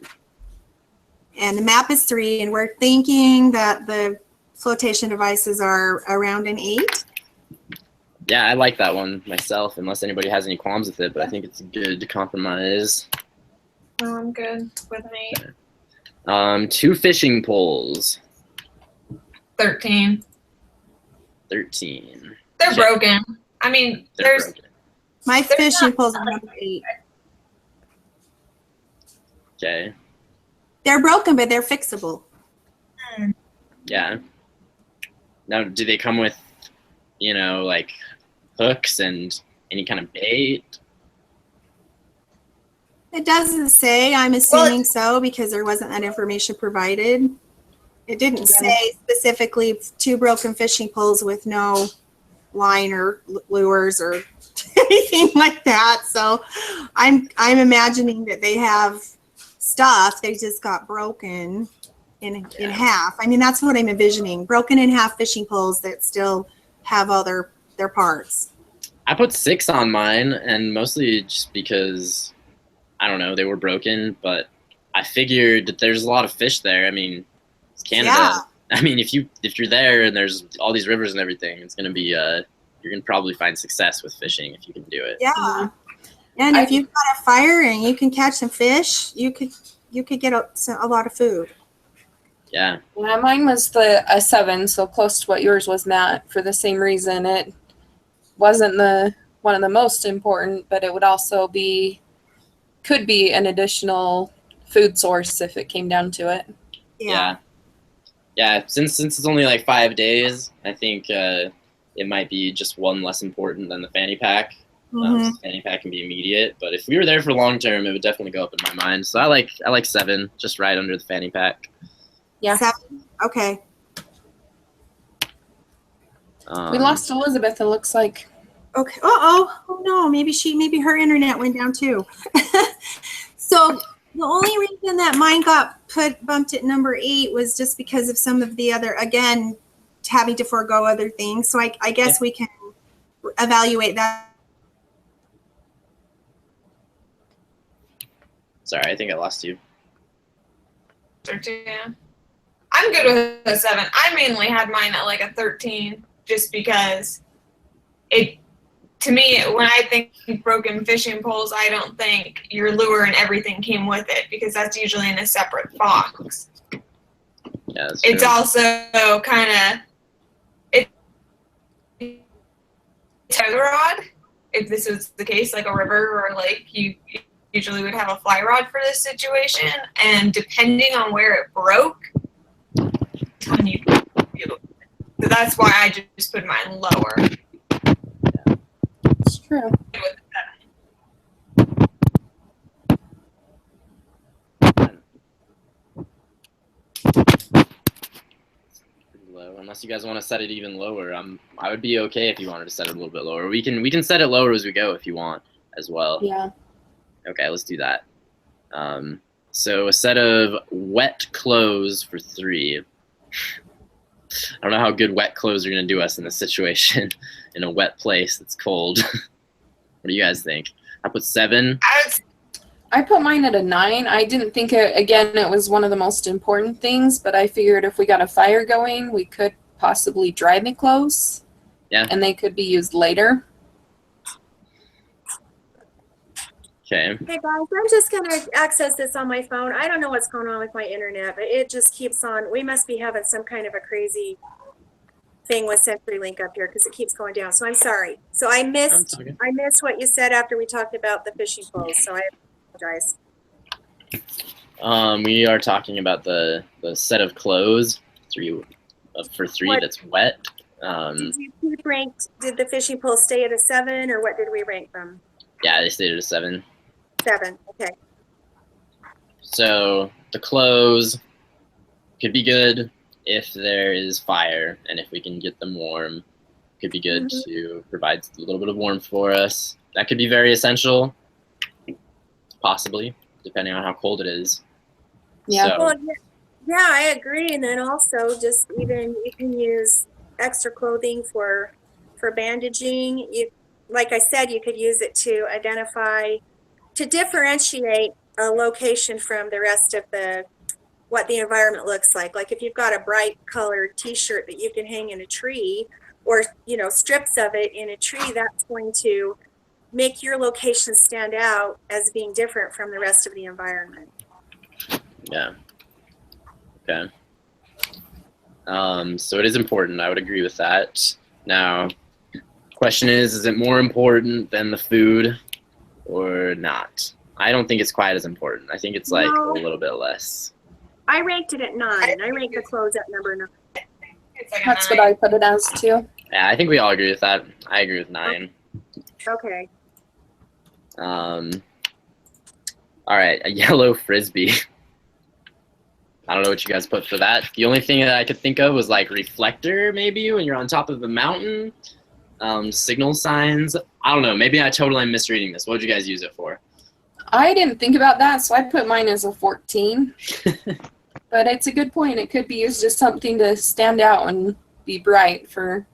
Speaker 3: and the map is 3, and we're thinking that the flotation devices are around an 8.
Speaker 1: Yeah, I like that one myself, unless anybody has any qualms with it, but I think it's a good compromise.
Speaker 5: Oh, I'm good with an 8.
Speaker 1: 2 fishing poles.
Speaker 5: 13.
Speaker 1: 13.
Speaker 5: They're broken. I mean, there's
Speaker 1: broken.
Speaker 3: My fishing poles are number 8.
Speaker 1: Okay.
Speaker 3: They're broken, but they're fixable.
Speaker 1: Yeah. Now, do they come with, hooks and any kind of bait?
Speaker 3: It doesn't say. I'm assuming so because there wasn't that information provided. It didn't say specifically 2 broken fishing poles with no line or lures or anything like that. So I'm imagining that they have stuff. They just got broken in half. I mean, that's what I'm envisioning. Broken in half fishing poles that still have all their parts.
Speaker 1: I put 6 on mine, and mostly just because, I don't know, they were broken, but I figured that there's a lot of fish there. I mean, it's Canada.
Speaker 3: Yeah.
Speaker 1: I mean, if you're there and there's all these rivers and everything, it's gonna be you're gonna probably find success with fishing if you can do it.
Speaker 3: Yeah. And if you've got a fire and you can catch some fish, you could get a lot of food.
Speaker 1: Yeah.
Speaker 2: Yeah, mine was a 7, so close to what yours was, Matt, for the same reason. It wasn't one of the most important, but it would also could be an additional food source if it came down to it.
Speaker 1: Yeah. Since it's only like 5 days, I think it might be just one less important than the fanny pack. The fanny pack can be immediate, but if we were there for long term, it would definitely go up in my mind. So I like 7, just right under the fanny pack.
Speaker 2: Yeah.
Speaker 3: 7? Okay.
Speaker 2: We lost Elizabeth, it looks like.
Speaker 3: Okay. Oh no, maybe her internet went down too. So the only reason that mine got bumped at number 8 was just because of some of the other, again, having to forego other things. So I guess we can evaluate that.
Speaker 1: Sorry, I think I lost you.
Speaker 5: Yeah. I'm good with a 7. I mainly had mine at like a 13 just because to me, when I think broken fishing poles, I don't think your lure and everything came with it because that's usually in a separate box.
Speaker 1: Yeah, that's
Speaker 5: it's
Speaker 1: true.
Speaker 5: also kind of tether rod. If this was the case, like a river or a lake, you usually would have a fly rod for this situation. And depending on where it broke, so that's why I just put mine lower.
Speaker 2: It's true.
Speaker 1: Low. Unless you guys want to set it even lower, I would be okay if you wanted to set it a little bit lower. We can set it lower as we go if you want as well.
Speaker 2: Yeah.
Speaker 1: Okay, let's do that. So a set of wet clothes for 3. I don't know how good wet clothes are going to do us in this situation in a wet place that's cold. What do you guys think? I put 7.
Speaker 2: I put mine at a 9. I didn't think it was one of the most important things, but I figured if we got a fire going, we could possibly dry the clothes.
Speaker 1: Yeah.
Speaker 2: And they could be used later.
Speaker 1: Okay.
Speaker 3: Hey guys, I'm just going to access this on my phone. I don't know what's going on with my internet, but it just keeps on. We must be having some kind of a crazy thing with CenturyLink up here because it keeps going down. So I'm sorry. So I missed what you said after we talked about the fishing poles. So I apologize.
Speaker 1: We are talking about the set of clothes for 3 that's wet.
Speaker 3: Did you keep ranked? Did the fishing poles stay at a 7, or what did we rank them?
Speaker 1: Yeah, they stayed at a 7.
Speaker 3: 7. Okay.
Speaker 1: So the clothes could be good if there is fire and if we can get them warm. Could be good to provide a little bit of warmth for us. That could be very essential, possibly, depending on how cold it is.
Speaker 2: Yeah.
Speaker 1: So,
Speaker 3: Well, yeah, I agree. And then also just even you can use extra clothing for bandaging. Like I said, you could use it to differentiate a location from the rest of what the environment looks like. Like if you've got a bright colored t-shirt that you can hang in a tree, or strips of it in a tree, that's going to make your location stand out as being different from the rest of the environment.
Speaker 1: yeah. Okay. So it is important. I would agree with that. Now, question is it more important than the food or not? I don't think it's quite as important. I think it's like a little bit less.
Speaker 3: I ranked it at 9. I ranked the clothes at number 9.
Speaker 2: That's what I put it as too.
Speaker 1: Yeah, I think we all agree with that. I agree with 9.
Speaker 3: Okay.
Speaker 1: All right, a yellow frisbee. I don't know what you guys put for that. The only thing that I could think of was like reflector, maybe when you're on top of the mountain. Signal signs. I don't know. Maybe I totally am misreading this. What would you guys use it for?
Speaker 2: I didn't think about that, so I put mine as a 14. But it's a good point. It could be used as something to stand out and be bright for.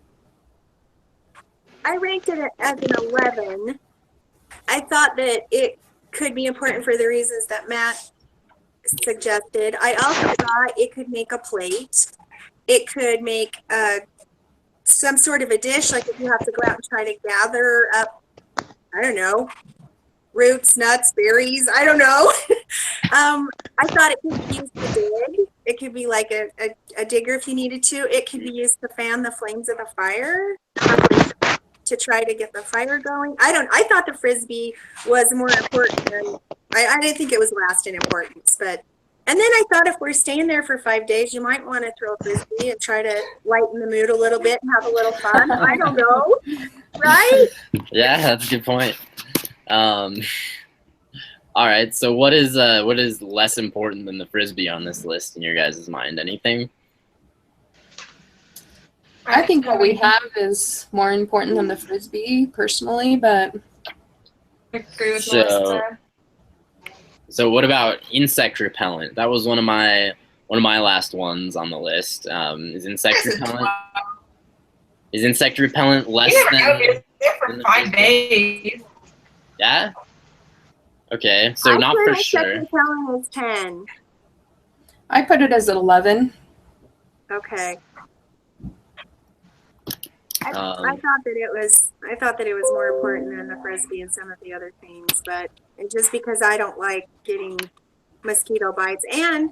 Speaker 3: I ranked it as an 11. I thought that it could be important for the reasons that Matt suggested. I also thought it could make a plate. It could make some sort of a dish, like if you have to go out and try to gather up, I don't know, roots, nuts, berries, I don't know. I thought it could be used to dig. It could be like a digger if you needed to. It could be used to fan the flames of the fire, to try to get the fire going. I thought the Frisbee was more important than, I didn't think it was last in importance, but, and then I thought if we're staying there for 5 days, you might want to throw a Frisbee and try to lighten the mood a little bit and have a little fun. I don't know, right?
Speaker 1: Yeah, that's a good point. All right, so what is less important than the Frisbee on this list in your guys' mind? Anything?
Speaker 2: I think what we have is more important than the Frisbee, personally, but
Speaker 5: I agree with
Speaker 1: So-
Speaker 5: Melissa.
Speaker 1: So what about insect repellent? That was one of my last ones on the list. Is insect repellent less
Speaker 5: You never know.
Speaker 1: than?
Speaker 5: It's there for
Speaker 1: than the
Speaker 5: 5
Speaker 1: Frisbee?
Speaker 5: days.
Speaker 1: Yeah. Okay, so not for sure.
Speaker 3: Telling is 10.
Speaker 2: I put it as an 11.
Speaker 3: Okay. I
Speaker 1: Um,
Speaker 3: thought that it was more important than the Frisbee and some of the other things, but just because I don't like getting mosquito bites, and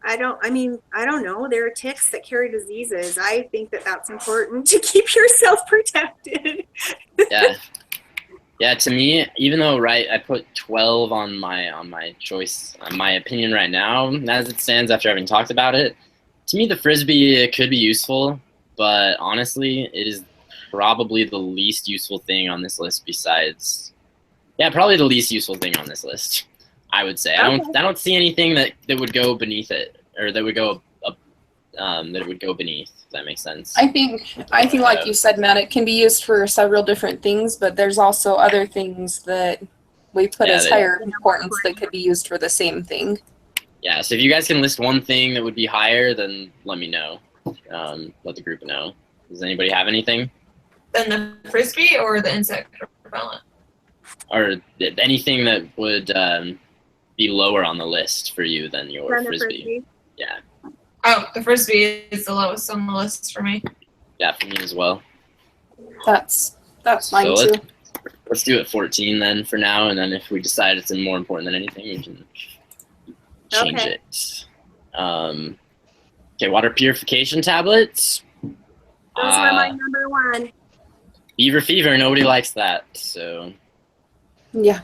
Speaker 3: I don't know, there are ticks that carry diseases. I think that that's important to keep yourself protected.
Speaker 1: Yeah, to me, even though I put 12 on my choice, my opinion right now, as it stands after having talked about it, to me the Frisbee could be useful, but honestly, it is probably the least useful thing on this list besides, probably the least useful thing on this list, I would say.
Speaker 3: Okay.
Speaker 1: I don't see anything that would go beneath it, or that would go that it would go beneath, if that makes sense.
Speaker 2: I think like you said, Matt, it can be used for several different things, but there's also other things that we put as higher importance that could be used for the same thing.
Speaker 1: Yeah, so if you guys can list one thing that would be higher, then let me know. Let the group know. Does anybody have anything?
Speaker 5: Then the Frisbee or the insect repellent?
Speaker 1: Or anything that would be lower on the list for you than your Frisbee? Yeah.
Speaker 5: Oh, the Frisbee is the lowest on the list for me.
Speaker 1: Yeah, for me as well.
Speaker 2: That's mine
Speaker 1: So
Speaker 2: too.
Speaker 1: Let's do it 14 then for now, and then if we decide it's more important than anything, we can change
Speaker 3: Okay.
Speaker 1: it. Okay, water purification tablets.
Speaker 3: Those were my number one.
Speaker 1: Beaver fever, nobody likes that. So
Speaker 2: Yeah.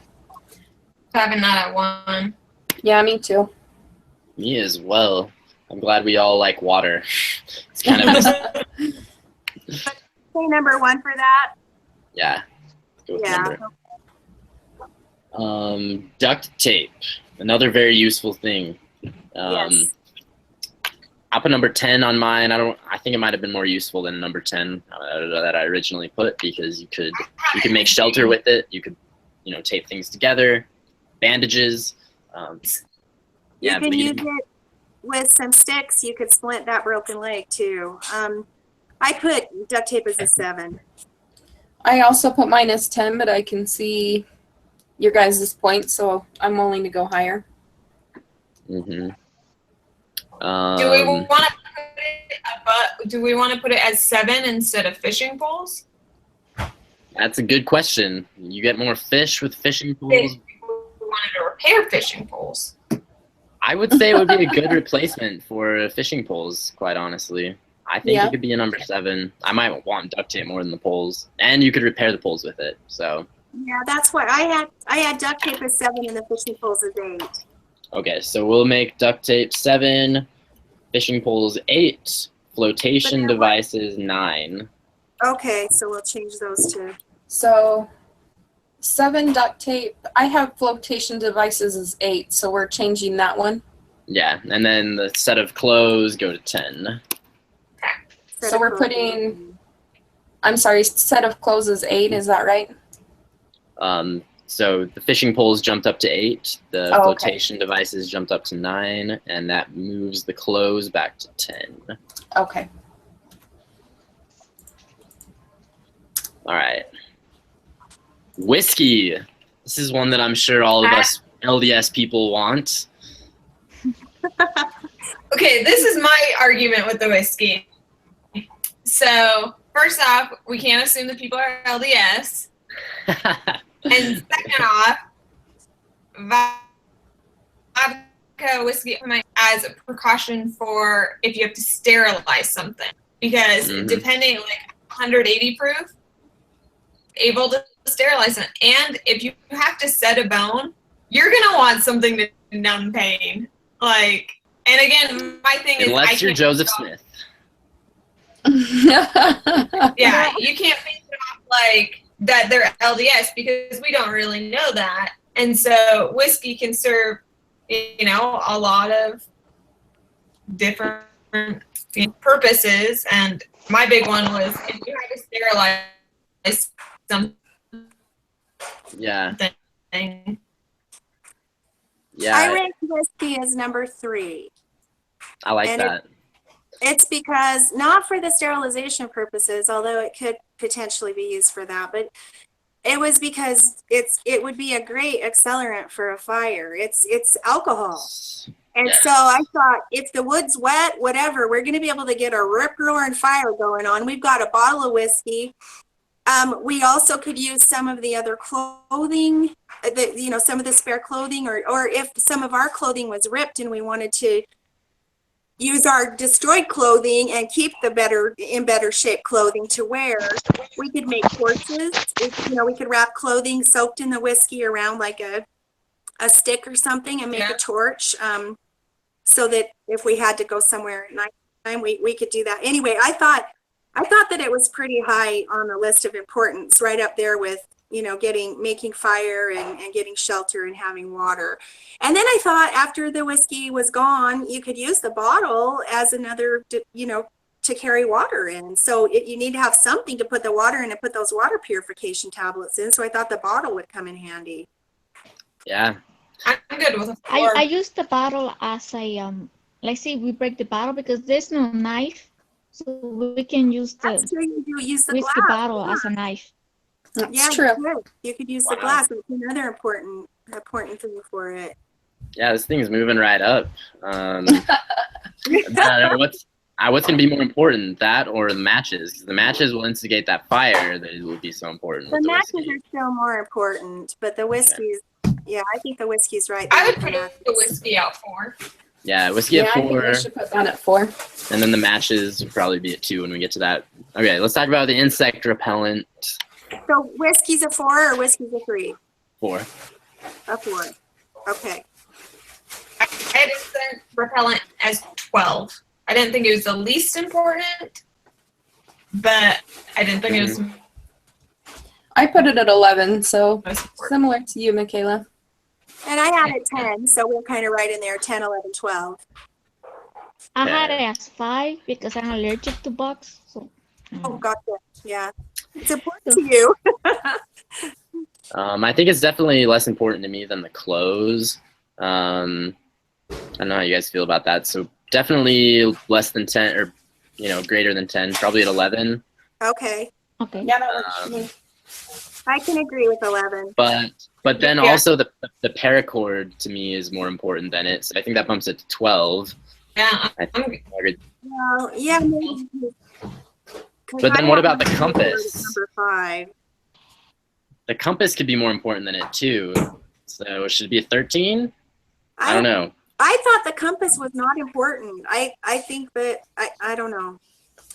Speaker 5: Having that at 1.
Speaker 2: Yeah, me too.
Speaker 1: me as well. I'm glad we all like water. It's kind of
Speaker 3: Say number one for that.
Speaker 1: yeah. Let's go with
Speaker 3: Yeah.
Speaker 1: number. Duct tape, another very useful thing.
Speaker 3: Yes.
Speaker 1: I'll put number 10 on mine. I think it might have been more useful than number 10 that I originally put, because you could make shelter with it. You could, tape things together, bandages.
Speaker 3: You can
Speaker 1: bleeding.
Speaker 3: use it with some sticks. You could splint that broken leg too. I put duct tape as a 7.
Speaker 2: I also put mine as 10, but I can see your guys' point, so I'm willing to go higher.
Speaker 1: Mm-hmm.
Speaker 5: Do we want to put it as 7 instead of fishing poles?
Speaker 1: That's a good question. You get more fish with fishing poles.
Speaker 5: If we wanted to repair fishing poles.
Speaker 1: I would say it would be a good replacement for fishing poles, quite honestly. I think
Speaker 2: Yeah.
Speaker 1: it could be a number 7. I might want duct tape more than the poles, and you could repair the poles with it. So
Speaker 3: Yeah, that's what I had. I had duct tape as 7 and the fishing poles as 8.
Speaker 1: okay, so we'll make duct tape 7, fishing poles 8, flotation devices 9.
Speaker 3: Okay, so we'll change those to.
Speaker 2: So 7 duct tape. I have flotation devices as 8, so we're changing that one.
Speaker 1: Yeah, and then the set of clothes go to 10.
Speaker 2: So we're putting, I'm sorry, set of clothes is 8, is that right?
Speaker 1: So the fishing poles jumped up to 8, the
Speaker 2: Oh, okay.
Speaker 1: flotation devices jumped up to 9, and that moves the clothes back to 10.
Speaker 2: Okay.
Speaker 1: All right. Whiskey. This is one that I'm sure all of us LDS people want.
Speaker 5: Okay, this is my argument with the whiskey. So, first off, we can't assume that people are LDS. And second off, vodka whiskey as a precaution for if you have to sterilize something. Because depending, like 180 proof, able to sterilize it. And if you have to set a bone, you're going to want something to numb pain. Like, and again, my thing is,
Speaker 1: unless you're Joseph Smith.
Speaker 5: Yeah, you can't make it off like that they're LDS because we don't really know that. And so whiskey can serve, you know, a lot of different purposes. And my big one was if you had to sterilize something.
Speaker 1: Yeah.
Speaker 3: I rank whiskey as number 3.
Speaker 1: I like that.
Speaker 3: It's because, not for the sterilization purposes, although it could potentially be used for that, but it was because it would be a great accelerant for a fire. It's alcohol. And so I thought, if the wood's wet, whatever, we're going to be able to get a rip-roaring fire going on. We've got a bottle of whiskey. We also could use some of the other clothing, some of the spare clothing, or if some of our clothing was ripped and we wanted to use our destroyed clothing and keep the in better shape clothing to wear, we could make torches. We could wrap clothing soaked in the whiskey around like a stick or something and make a torch, so that if we had to go somewhere at nighttime, we could do that. Anyway, I thought that it was pretty high on the list of importance, right up there with, making fire and getting shelter and having water. And then I thought after the whiskey was gone, you could use the bottle as another, to carry water in. So you need to have something to put the water in and put those water purification tablets in. So I thought the bottle would come in handy.
Speaker 1: Yeah.
Speaker 5: I'm good with it.
Speaker 4: I use the bottle as a, let's say we break the bottle because there's no knife. So we can use the whiskey bottle as a knife.
Speaker 2: That's true.
Speaker 3: You could use the glass. That's another important thing for it.
Speaker 1: Yeah, this thing's moving right up. What's going to be more important, that or the matches? 'Cause the matches will instigate that fire that it will be so important.
Speaker 3: The matches are still more important, but the whiskey's, I think the whiskey's right there.
Speaker 5: I would put the whiskey at 4.
Speaker 1: Yeah, whiskey at 4.
Speaker 2: I think we should put that at 4.
Speaker 1: And then the matches would probably be at 2 when we get to that. Okay, let's talk about the insect repellent.
Speaker 3: So whiskey's a 4 or whiskey's a 3?
Speaker 1: 4.
Speaker 3: A 4. Okay.
Speaker 5: I had insect repellent as 12. I didn't think it was the least important, but I didn't think it was.
Speaker 2: I put it at 11, so similar to you, Michaela.
Speaker 3: And I had it 10, so we're kind of right in there, 10, 11, 12.
Speaker 4: I had it as 5 because I'm allergic to bugs. So.
Speaker 3: Oh, gotcha. Yeah. It's important to you.
Speaker 1: I think it's definitely less important to me than the clothes. I don't know how you guys feel about that. So definitely less than 10 or, greater than 10, probably at 11.
Speaker 3: Okay.
Speaker 2: Yeah,
Speaker 3: I can agree with 11.
Speaker 1: But then also the paracord to me is more important than it. So I think that bumps it to 12.
Speaker 5: Yeah.
Speaker 3: Well, yeah. Maybe.
Speaker 1: But then what about the compass?
Speaker 3: Number 5.
Speaker 1: The compass could be more important than it too. So should it be a 13? I don't know.
Speaker 3: I thought the compass was not important. I think that, I don't know.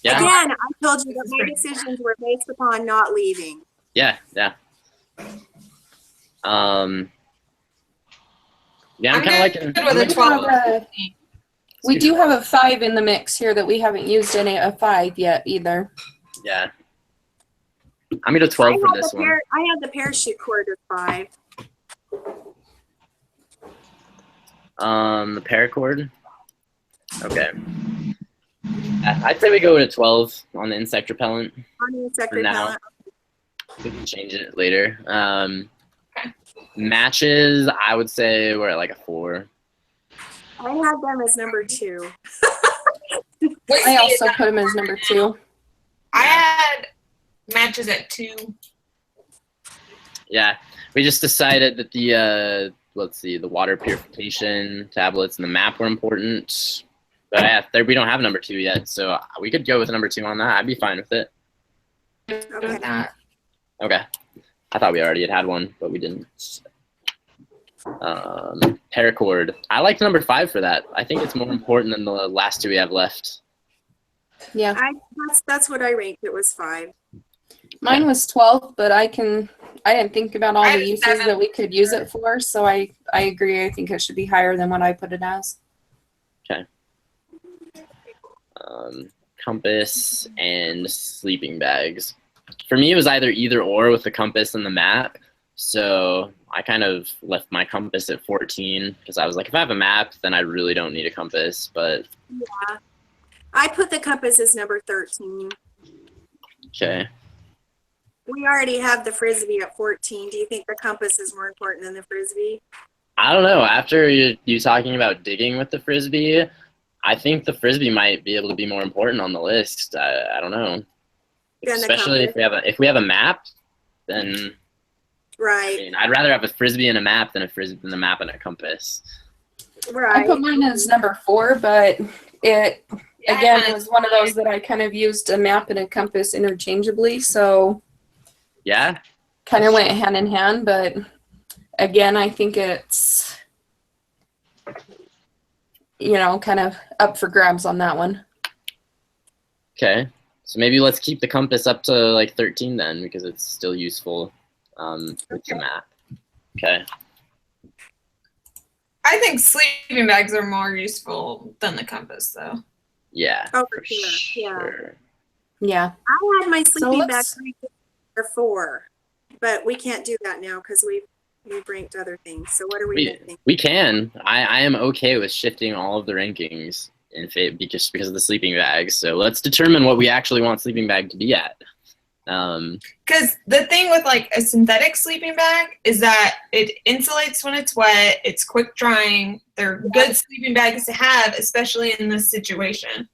Speaker 1: Yeah.
Speaker 3: Again, I told you that my decisions were based upon not leaving.
Speaker 1: Yeah. I'm kind of like
Speaker 2: we do have a 5 in the mix here that we haven't used any a 5 yet either.
Speaker 1: Yeah. I'm going to 12 for this one.
Speaker 3: I had the parachute cord as 5.
Speaker 1: The paracord. Okay. I'd say we go to 12 on the insect repellent.
Speaker 3: On the insect
Speaker 1: For now.
Speaker 3: repellent.
Speaker 1: We can change it later. Matches, I would say we're at like a 4.
Speaker 3: I had them as number 2.
Speaker 2: I also put him as number 2.
Speaker 5: I had matches at 2.
Speaker 1: Yeah, we just decided that the the water purification tablets and the map were important. But we don't have number 2 yet, so we could go with number 2 on that. I'd be fine with it.
Speaker 3: Okay.
Speaker 1: Okay. I thought we already had one, but we didn't. Paracord. I like number 5 for that. I think it's more important than the last 2 we have left.
Speaker 2: Yeah.
Speaker 3: That's what I ranked. It was 5.
Speaker 2: Mine was 12, but I didn't think about all
Speaker 5: I
Speaker 2: the
Speaker 5: had
Speaker 2: uses
Speaker 5: 7.
Speaker 2: that we could use it for, so I agree. I think it should be higher than what I put it as.
Speaker 1: Compass and sleeping bags. For me, it was either or with the compass and the map. So I kind of left my compass at 14 because I was like, if I have a map, then I really don't need a compass. But
Speaker 3: Yeah. I put the compass as number 13.
Speaker 1: okay.
Speaker 3: We already have the frisbee at 14. Do you think the compass is more important than the frisbee?
Speaker 1: I don't know. After you talking about digging with the frisbee, I think the frisbee might be able to be more important on the list. I don't know. Especially if we have a map, then
Speaker 3: Right.
Speaker 1: I mean, I'd rather have a frisbee and a map than a map and a compass.
Speaker 3: Right.
Speaker 2: I put mine as number 4, but it again was one of those that I kind of used a map and a compass interchangeably, so
Speaker 1: Yeah.
Speaker 2: kind of went hand in hand. But again, I think it's kind of up for grabs on that one.
Speaker 1: Okay. So maybe let's keep the compass up to like 13 then, because it's still useful with the map. Okay.
Speaker 5: I think sleeping bags are more useful than the compass, though.
Speaker 1: Yeah.
Speaker 3: Oh, for sure.
Speaker 2: Yeah.
Speaker 3: I had my sleeping bag
Speaker 2: let's-
Speaker 3: ranked for 4, but we can't do that now because we've ranked other things. So what are we thinking?
Speaker 1: We can. I am okay with shifting all of the rankings because of the sleeping bags. So let's determine what we actually want sleeping bag to be at.
Speaker 5: Because the thing with like a synthetic sleeping bag is that it insulates when it's wet. It's quick drying. They're good sleeping bags to have, especially in this situation.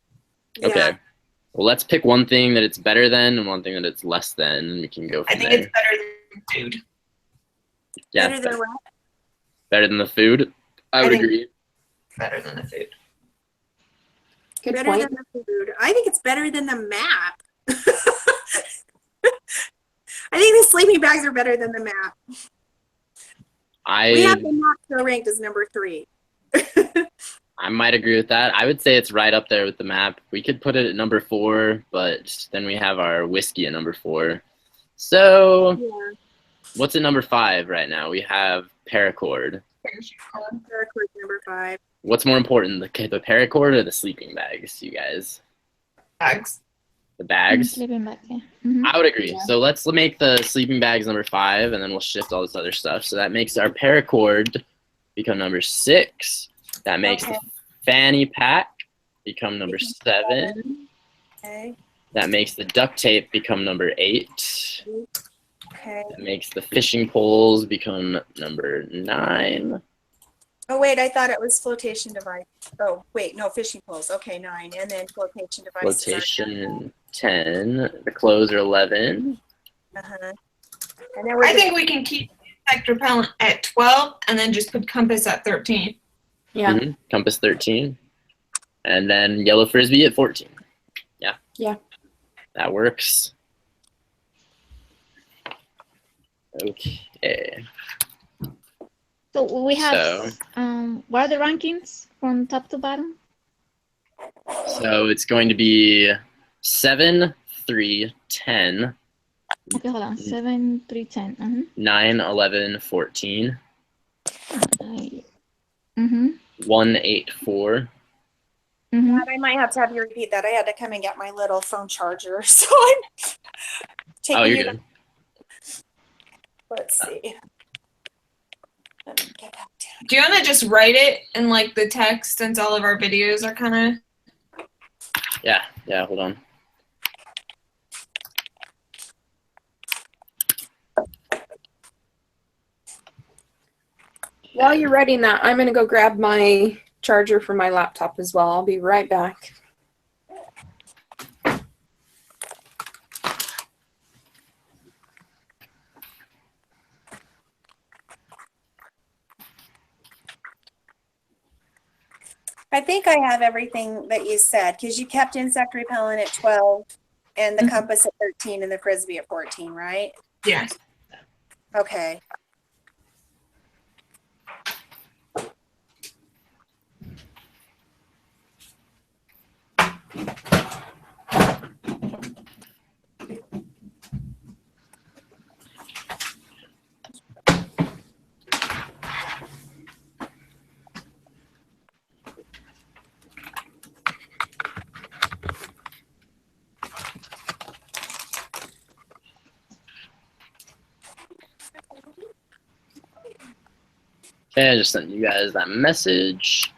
Speaker 1: Okay.
Speaker 3: Yeah.
Speaker 1: Well, let's pick one thing that it's better than and one thing that it's less than, and we can go from
Speaker 5: I think
Speaker 1: there.
Speaker 5: it's better than food.
Speaker 1: Yeah,
Speaker 3: Better than what?
Speaker 1: better than the food. I would agree.
Speaker 5: Better than the food.
Speaker 2: Good
Speaker 3: Better
Speaker 2: point.
Speaker 3: than the food. I think it's better than the map. I think the sleeping bags are better than the map. We have the map still ranked as number 3.
Speaker 1: I might agree with that. I would say it's right up there with the map. We could put it at number 4, but then we have our whiskey at number 4. So
Speaker 3: Yeah.
Speaker 1: what's at number 5 right now? We have paracord.
Speaker 3: Paracord number 5.
Speaker 1: What's more important, the paracord or the sleeping bags, you guys?
Speaker 5: Bags.
Speaker 1: The bags?
Speaker 4: Sleeping bag, yeah. Mhm.
Speaker 1: I would agree.
Speaker 2: Yeah.
Speaker 1: So let's make the sleeping bags number 5, and then we'll shift all this other stuff. So that makes our paracord become number 6. That makes the fanny pack become number 7.
Speaker 3: Okay.
Speaker 1: That makes the duct tape become number 8.
Speaker 3: Okay.
Speaker 1: That makes the fishing poles become number 9.
Speaker 3: Oh, wait, I thought it was flotation device. Oh, wait, no, fishing poles. Okay, 9. And then flotation devices.
Speaker 1: Flotation 10. The clothes are 11.
Speaker 3: Uh-huh. And then we're
Speaker 5: I think we can keep insect repellent at 12 and then just put compass at 13.
Speaker 2: Yeah.
Speaker 1: Mhm. Compass 13. And then yellow frisbee at 14. Yeah.
Speaker 2: Yeah.
Speaker 1: That works. Okay.
Speaker 4: So we have,
Speaker 1: So,
Speaker 4: what are the rankings from top to bottom?
Speaker 1: so it's going to be 7, 3, 10,
Speaker 4: Okay, hold on. 7, 3, 10.
Speaker 1: 9, 11, 14,
Speaker 4: Mm-hmm.
Speaker 1: 1, 8, 4.
Speaker 4: Mm-hmm.
Speaker 3: I might have to have you repeat that. I had to come and get my little phone charger. So I'm taking
Speaker 1: Oh,
Speaker 3: you
Speaker 1: you're
Speaker 3: to,
Speaker 1: good.
Speaker 3: let's see. Let me get back
Speaker 5: Do you want to just write it in like the text since all of our videos are kind of?
Speaker 1: Yeah, hold on.
Speaker 2: While you're writing that, I'm going to go grab my charger for my laptop as well. I'll be right back.
Speaker 3: I think I have everything that you said, because you kept insect repellent at 12 and the compass at 13 and the frisbee at 14, right?
Speaker 5: Yes.
Speaker 3: Okay.
Speaker 1: Okay, I just sent you guys that message.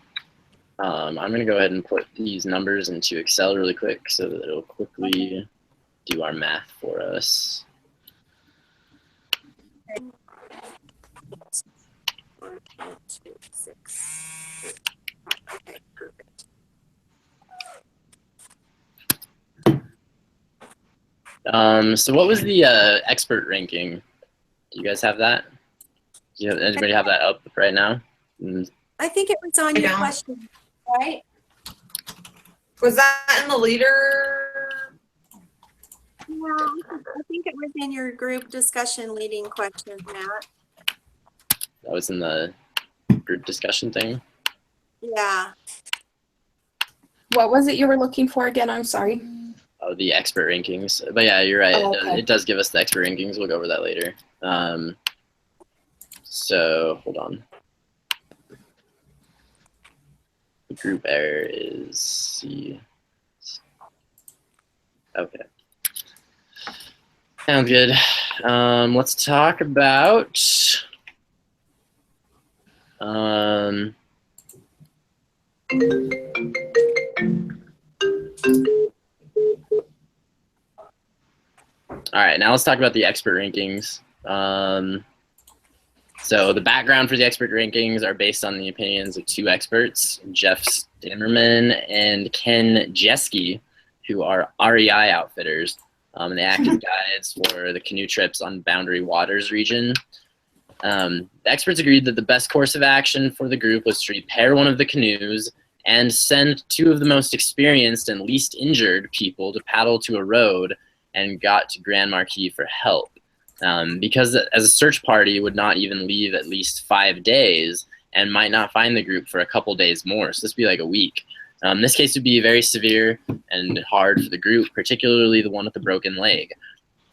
Speaker 1: I'm going to go ahead and put these numbers into Excel really quick so that it'll quickly do our math for us. So what was the expert ranking? Do you guys have that? Do you have, anybody have that up right now?
Speaker 3: I think it was on your question, right?
Speaker 5: Was that in the leader?
Speaker 3: No, I think it was in your group discussion leading questions, Matt.
Speaker 1: That was in the group discussion thing?
Speaker 3: Yeah.
Speaker 2: What was it you were looking for again? I'm sorry.
Speaker 1: Oh, the expert rankings. But yeah, you're right.
Speaker 2: Oh, okay.
Speaker 1: It does give us the expert rankings. We'll go over that later. So hold on. The group error is C. Okay. Sounds good. Let's talk about all right, now let's talk about the expert rankings. So the background for the expert rankings are based on the opinions of two experts, Jeff Stammerman and Ken Jeske, who are REI outfitters. And they act as guides for the canoe trips on Boundary Waters region. The experts agreed that the best course of action for the group was to repair one of the canoes and send two of the most experienced and least injured people to paddle to a road and got to Grand Marquis for help. Because as a search party would not even leave at least 5 days and might not find the group for a couple days more. So this would be like a week. This case would be very severe and hard for the group, particularly the one with the broken leg.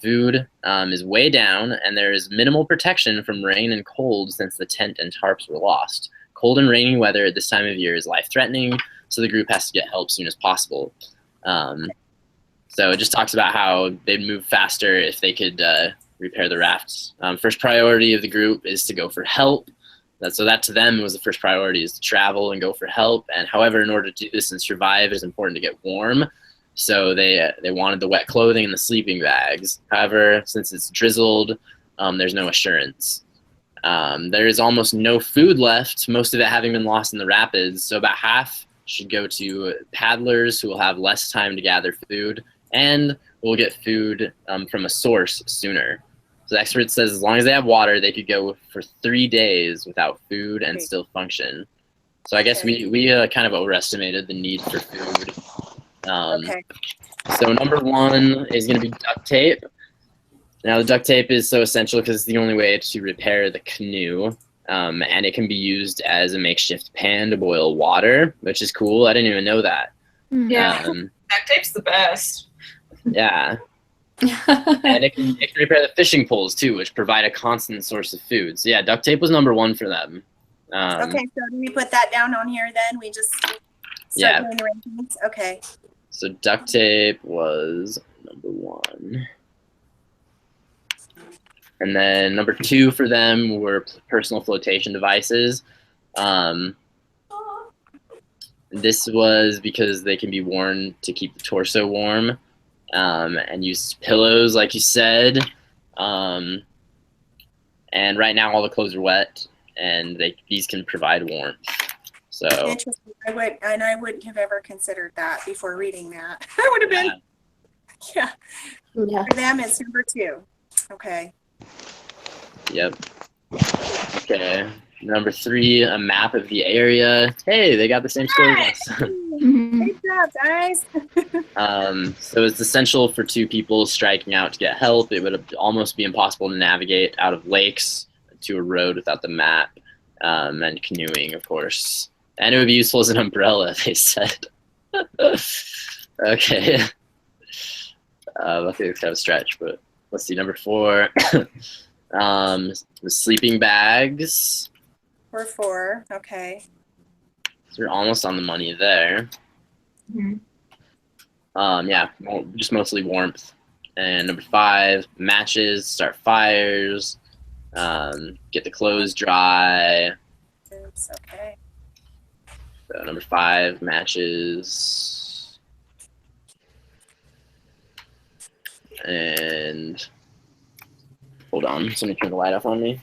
Speaker 1: Food is way down, and there is minimal protection from rain and cold since the tent and tarps were lost. Cold and rainy weather at this time of year is life-threatening, so the group has to get help as soon as possible. So it just talks about how they'd move faster if they could repair the rafts. First priority of the group is to go for help. So that to them was the first priority, is to travel and go for help. And however, in order to do this and survive, it's important to get warm. So they wanted the wet clothing and the sleeping bags. However, since it's drizzled, there's no assurance. There is almost no food left, most of it having been lost in the rapids. So about half should go to paddlers who will have less time to gather food and will get food from a source sooner. So the expert says as long as they have water, they could go for 3 days without food and still function. So I guess we kind of overestimated the need for food. So number one is going to be duct tape. Now the duct tape is so essential because it's the only way to repair the canoe. And it can be used as a makeshift pan to boil water, which is cool. I didn't even know that.
Speaker 5: Yeah, duct tape's the best.
Speaker 1: Yeah. And it can repair the fishing poles too, which provide a constant source of food. So yeah, duct tape was number one for them.
Speaker 3: Okay, so do we put that down on here then? We just start doing the rankings? Okay.
Speaker 1: So duct tape was number one. And then number two for them were personal flotation devices. This was because they can be worn to keep the torso warm, and use pillows, like you said. And right now, all the clothes are wet, and these can provide warmth. So
Speaker 3: Interesting. I wouldn't have ever considered that before reading that. I would have been, yeah.
Speaker 2: Yeah.
Speaker 3: For them, it's number 2. Okay.
Speaker 1: Yep. Okay. Number 3, a map of the area. Hey, they got the same score as us.
Speaker 3: Great job, guys.
Speaker 1: So it's essential for 2 people striking out to get help. It would almost be impossible to navigate out of lakes to a road without the map, and canoeing, of course. And it would be useful as an umbrella, they said. Okay. Luckily, it's kind of a stretch, but let's see. Number 4, the sleeping bags.
Speaker 3: We're 4. Okay.
Speaker 1: So we're almost on the money there. Yeah, just mostly warmth. And number 5, matches, start fires, get the clothes dry.
Speaker 3: Okay.
Speaker 1: So number 5, matches. And hold on, somebody turn the light off on me.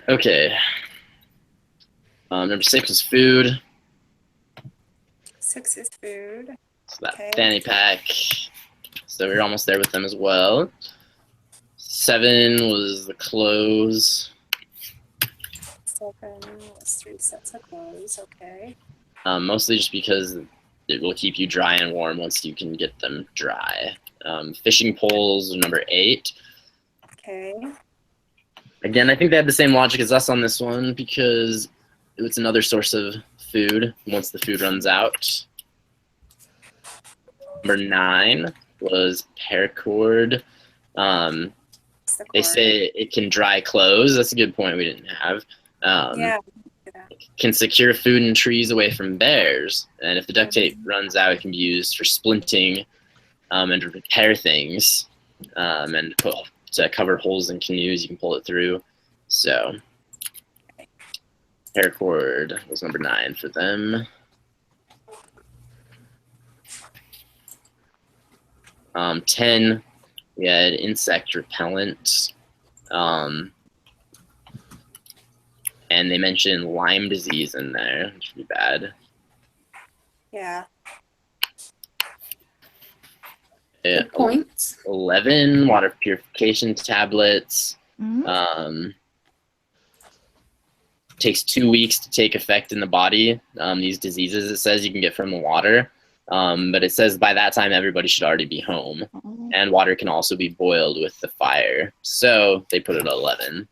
Speaker 1: Okay. Number 6 is food.
Speaker 3: 6 is food.
Speaker 1: So that
Speaker 3: Okay.
Speaker 1: fanny pack. So we're almost there with them as well. 7 was the clothes.
Speaker 3: 7 was 3 sets of clothes. Okay.
Speaker 1: Mostly just because it will keep you dry and warm once you can get them dry. Fishing poles, number 8.
Speaker 3: Okay.
Speaker 1: Again, I think they had the same logic as us on this one because it's another source of food once the food runs out. Number 9 was paracord. They say it can dry clothes. That's a good point we didn't have.
Speaker 3: Yeah.
Speaker 1: Can secure food and trees away from bears. And if the duct tape runs out, it can be used for splinting, and to repair things, and to cover holes in canoes. You can pull it through. So paracord was number 9 for them. 10, we had insect repellent. And they mentioned Lyme disease in there, which would be bad.
Speaker 3: Yeah.
Speaker 2: Good points.
Speaker 1: 11, water purification tablets. Takes 2 weeks to take effect in the body. These diseases, it says, you can get from the water. But it says by that time, everybody should already be home. And water can also be boiled with the fire. So they put it at 11.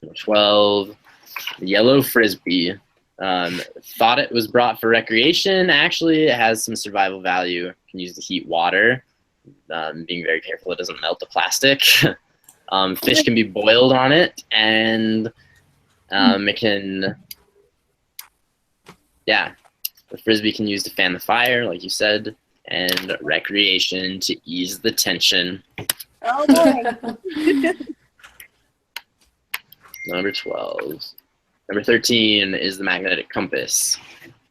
Speaker 1: Number 12, yellow frisbee. Thought it was brought for recreation. Actually, it has some survival value. You can use to heat water. Being very careful it doesn't melt the plastic. Fish can be boiled on it, and it can, yeah, the frisbee can use to fan the fire, like you said, and recreation to ease the tension.
Speaker 3: Oh boy.
Speaker 1: Number 12. Number 13 is the magnetic compass.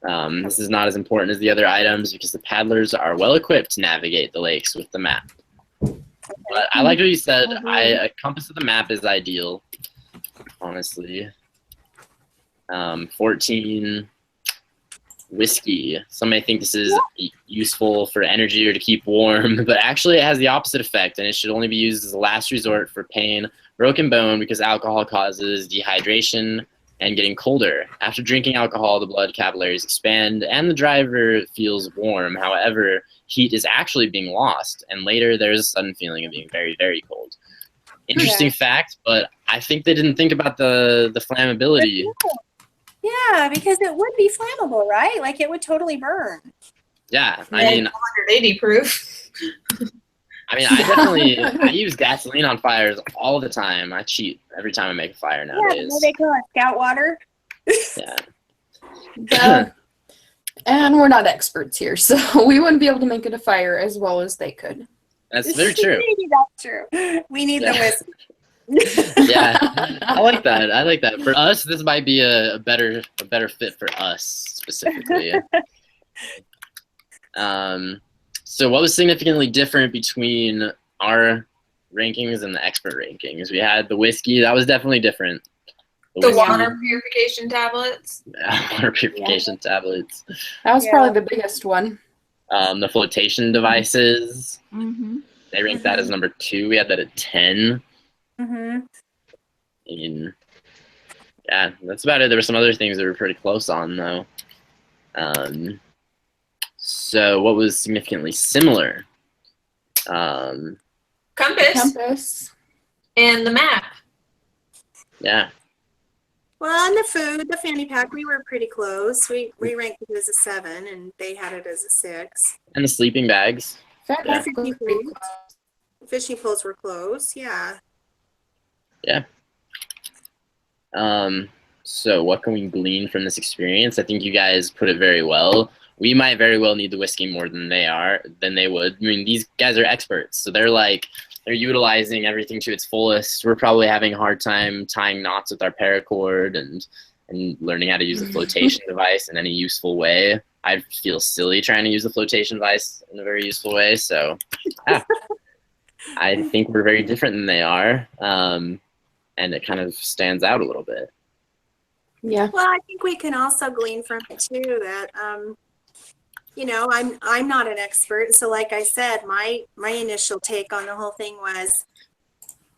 Speaker 1: This is not as important as the other items because the paddlers are well equipped to navigate the lakes with the map. But I like what you said. A compass of the map is ideal, honestly. 14, whiskey. Some may think this is useful for energy or to keep warm, but actually it has the opposite effect, and it should only be used as a last resort for pain, broken bone, because alcohol causes dehydration and getting colder. After drinking alcohol, the blood capillaries expand and the driver feels warm. However, heat is actually being lost, and later there's a sudden feeling of being very, very cold. Interesting fact, but I think they didn't think about the flammability.
Speaker 3: Yeah, because it would be flammable, right? Like it would totally burn.
Speaker 1: Yeah, I mean,
Speaker 5: 180 proof.
Speaker 1: I mean, I use gasoline on fires all the time. I cheat every time I make a fire
Speaker 3: Yeah,
Speaker 1: nowadays.
Speaker 3: what they call it, scout water.
Speaker 1: Yeah.
Speaker 2: And we're not experts here, so we wouldn't be able to make it a fire as well as they could.
Speaker 1: That's very true.
Speaker 3: Maybe that's true. We need the whiskey.
Speaker 1: Yeah, I like that. I like that. For us, this might be a better fit for us specifically. So what was significantly different between our rankings and the expert rankings? We had the whiskey. That was definitely different.
Speaker 5: The
Speaker 1: whiskey,
Speaker 5: water purification tablets.
Speaker 1: water purification tablets.
Speaker 2: That was probably the biggest one.
Speaker 1: The flotation devices.
Speaker 4: Mm-hmm.
Speaker 1: They ranked that as number 2. We had that at 10.
Speaker 3: Mm-hmm.
Speaker 1: And yeah, that's about it. There were some other things that were pretty close on though. So what was significantly similar?
Speaker 5: Compass
Speaker 2: Compass.
Speaker 5: and the map.
Speaker 1: Yeah.
Speaker 3: Well, on the food, the fanny pack, we were pretty close. We ranked it as a 7, and they had it as a 6.
Speaker 1: And the sleeping bags.
Speaker 2: Yeah.
Speaker 3: Fishing poles were close, yeah.
Speaker 1: Yeah. So what can we glean from this experience? I think you guys put it very well. We might very well need the whiskey more than they would. I mean, these guys are experts, so they're utilizing everything to its fullest. We're probably having a hard time tying knots with our paracord and learning how to use a flotation device in any useful way. I feel silly trying to use the flotation device in a very useful way. So yeah, I think we're very different than they are. And it kind of stands out a little bit.
Speaker 2: Yeah.
Speaker 3: Well, I think we can also glean from it too that, you know, I'm not an expert. So like I said, my initial take on the whole thing was,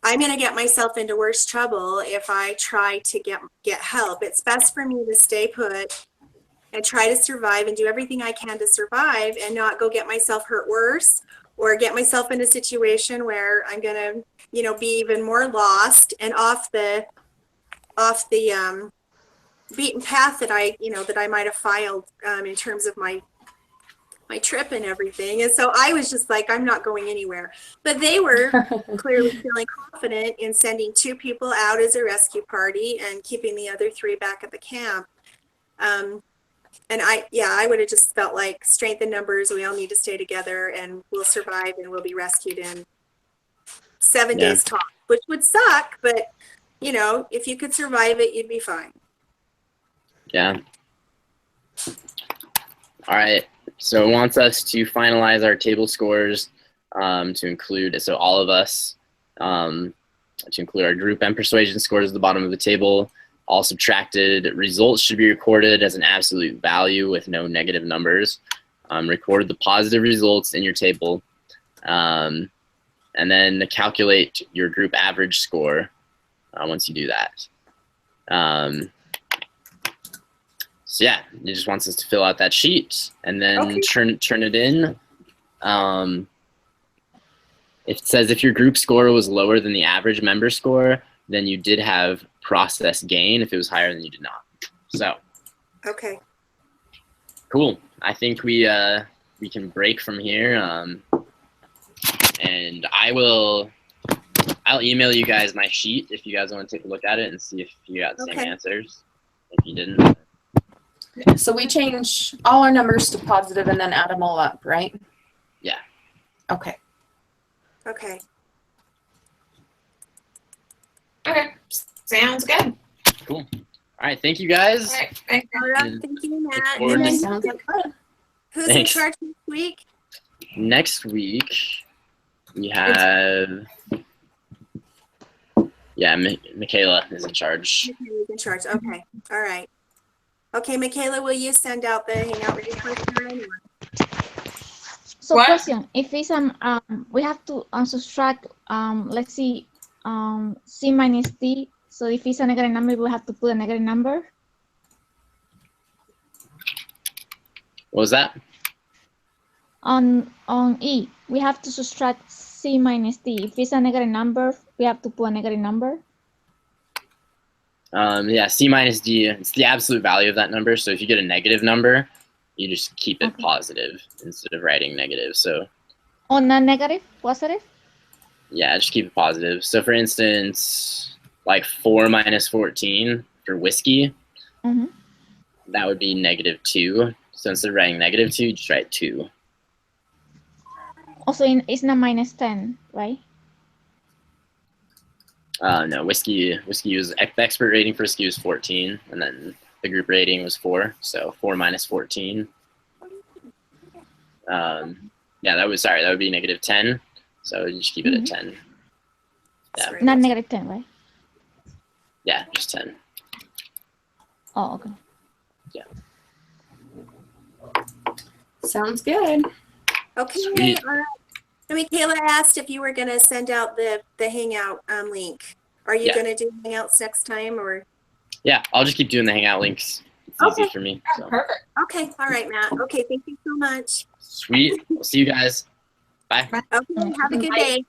Speaker 3: I'm going to get myself into worse trouble if I try to get help. It's best for me to stay put and try to survive and do everything I can to survive and not go get myself hurt worse or get myself in a situation where I'm going to, you know, be even more lost and off the beaten path that I might have filed in terms of my trip and everything. And so I was just like, I'm not going anywhere. But they were clearly feeling confident in sending 2 people out as a rescue party and keeping the other 3 back at the camp. And I would have just felt like strength in numbers. We all need to stay together and we'll survive and we'll be rescued in 7 days time, which would suck. But, you know, if you could survive it, you'd be fine.
Speaker 1: Yeah. All right. So it wants us to finalize our table scores to include, so all of us, to include our group and persuasion scores at the bottom of the table. All subtracted results should be recorded as an absolute value with no negative numbers. Record the positive results in your table. And then calculate your group average score once you do that. So yeah, it just wants us to fill out that sheet and then turn it in. It says if your group score was lower than the average member score, then you did have process gain. If it was higher, then you did not. So.
Speaker 3: Okay.
Speaker 1: Cool. I think we can break from here. And I'll email you guys my sheet if you guys want to take a look at it and see if you got the same answers. If you didn't.
Speaker 2: So we change all our numbers to positive and then add them all up, right?
Speaker 1: Yeah.
Speaker 2: Okay.
Speaker 3: Okay.
Speaker 5: Okay. Sounds good.
Speaker 1: Cool. All right. Thank you guys.
Speaker 5: All right. Thanks.
Speaker 3: All right. Thank you, Matt.
Speaker 1: forward
Speaker 3: And
Speaker 1: to-
Speaker 3: then
Speaker 2: Sounds like fun.
Speaker 3: who's in
Speaker 1: Thanks.
Speaker 3: charge this week?
Speaker 1: Next week, we have, Michaela is in charge.
Speaker 3: Michaela's in charge. Okay. All right. Okay, Michaela, will you send out the hangout request for anyone?
Speaker 4: So
Speaker 5: What?
Speaker 4: question, if it's we have to subtract let's see C minus D. So if it's a negative number, we have to put a negative number.
Speaker 1: What was that?
Speaker 4: On E, we have to subtract C minus D. If it's a negative number, we have to put a negative number.
Speaker 1: Yeah, C minus D, it's the absolute value of that number. So if you get a negative number, you just keep it positive instead of writing negative. So
Speaker 4: Oh, not negative, positive?
Speaker 1: Yeah, just keep it positive. So for instance, like 4 minus 14 for whiskey,
Speaker 4: Mm-hmm.
Speaker 1: that would be -2. So instead of writing -2, just write 2.
Speaker 4: Also, it's not -10, right?
Speaker 1: No, whiskey was the expert rating for whiskey was 14, and then the group rating was 4. So 4 minus 14. Yeah, that would be -10. So you just keep it at 10. Yeah.
Speaker 3: Sorry.
Speaker 4: Not -10, right?
Speaker 1: Yeah, just 10.
Speaker 4: Oh, okay.
Speaker 2: Sounds good.
Speaker 3: Okay.
Speaker 1: Sweet.
Speaker 3: All right. So Michaela asked if you were going to send out the Hangout link. Are you
Speaker 1: Yeah.
Speaker 3: going to do Hangouts next time or?
Speaker 1: Yeah, I'll just keep doing the Hangout links. It's
Speaker 3: Okay.
Speaker 1: easy for me. So.
Speaker 5: Perfect.
Speaker 3: Okay. All right, Matt. Okay. Thank you so much.
Speaker 1: Sweet. We'll see you guys. Bye.
Speaker 3: Okay. Have a good day.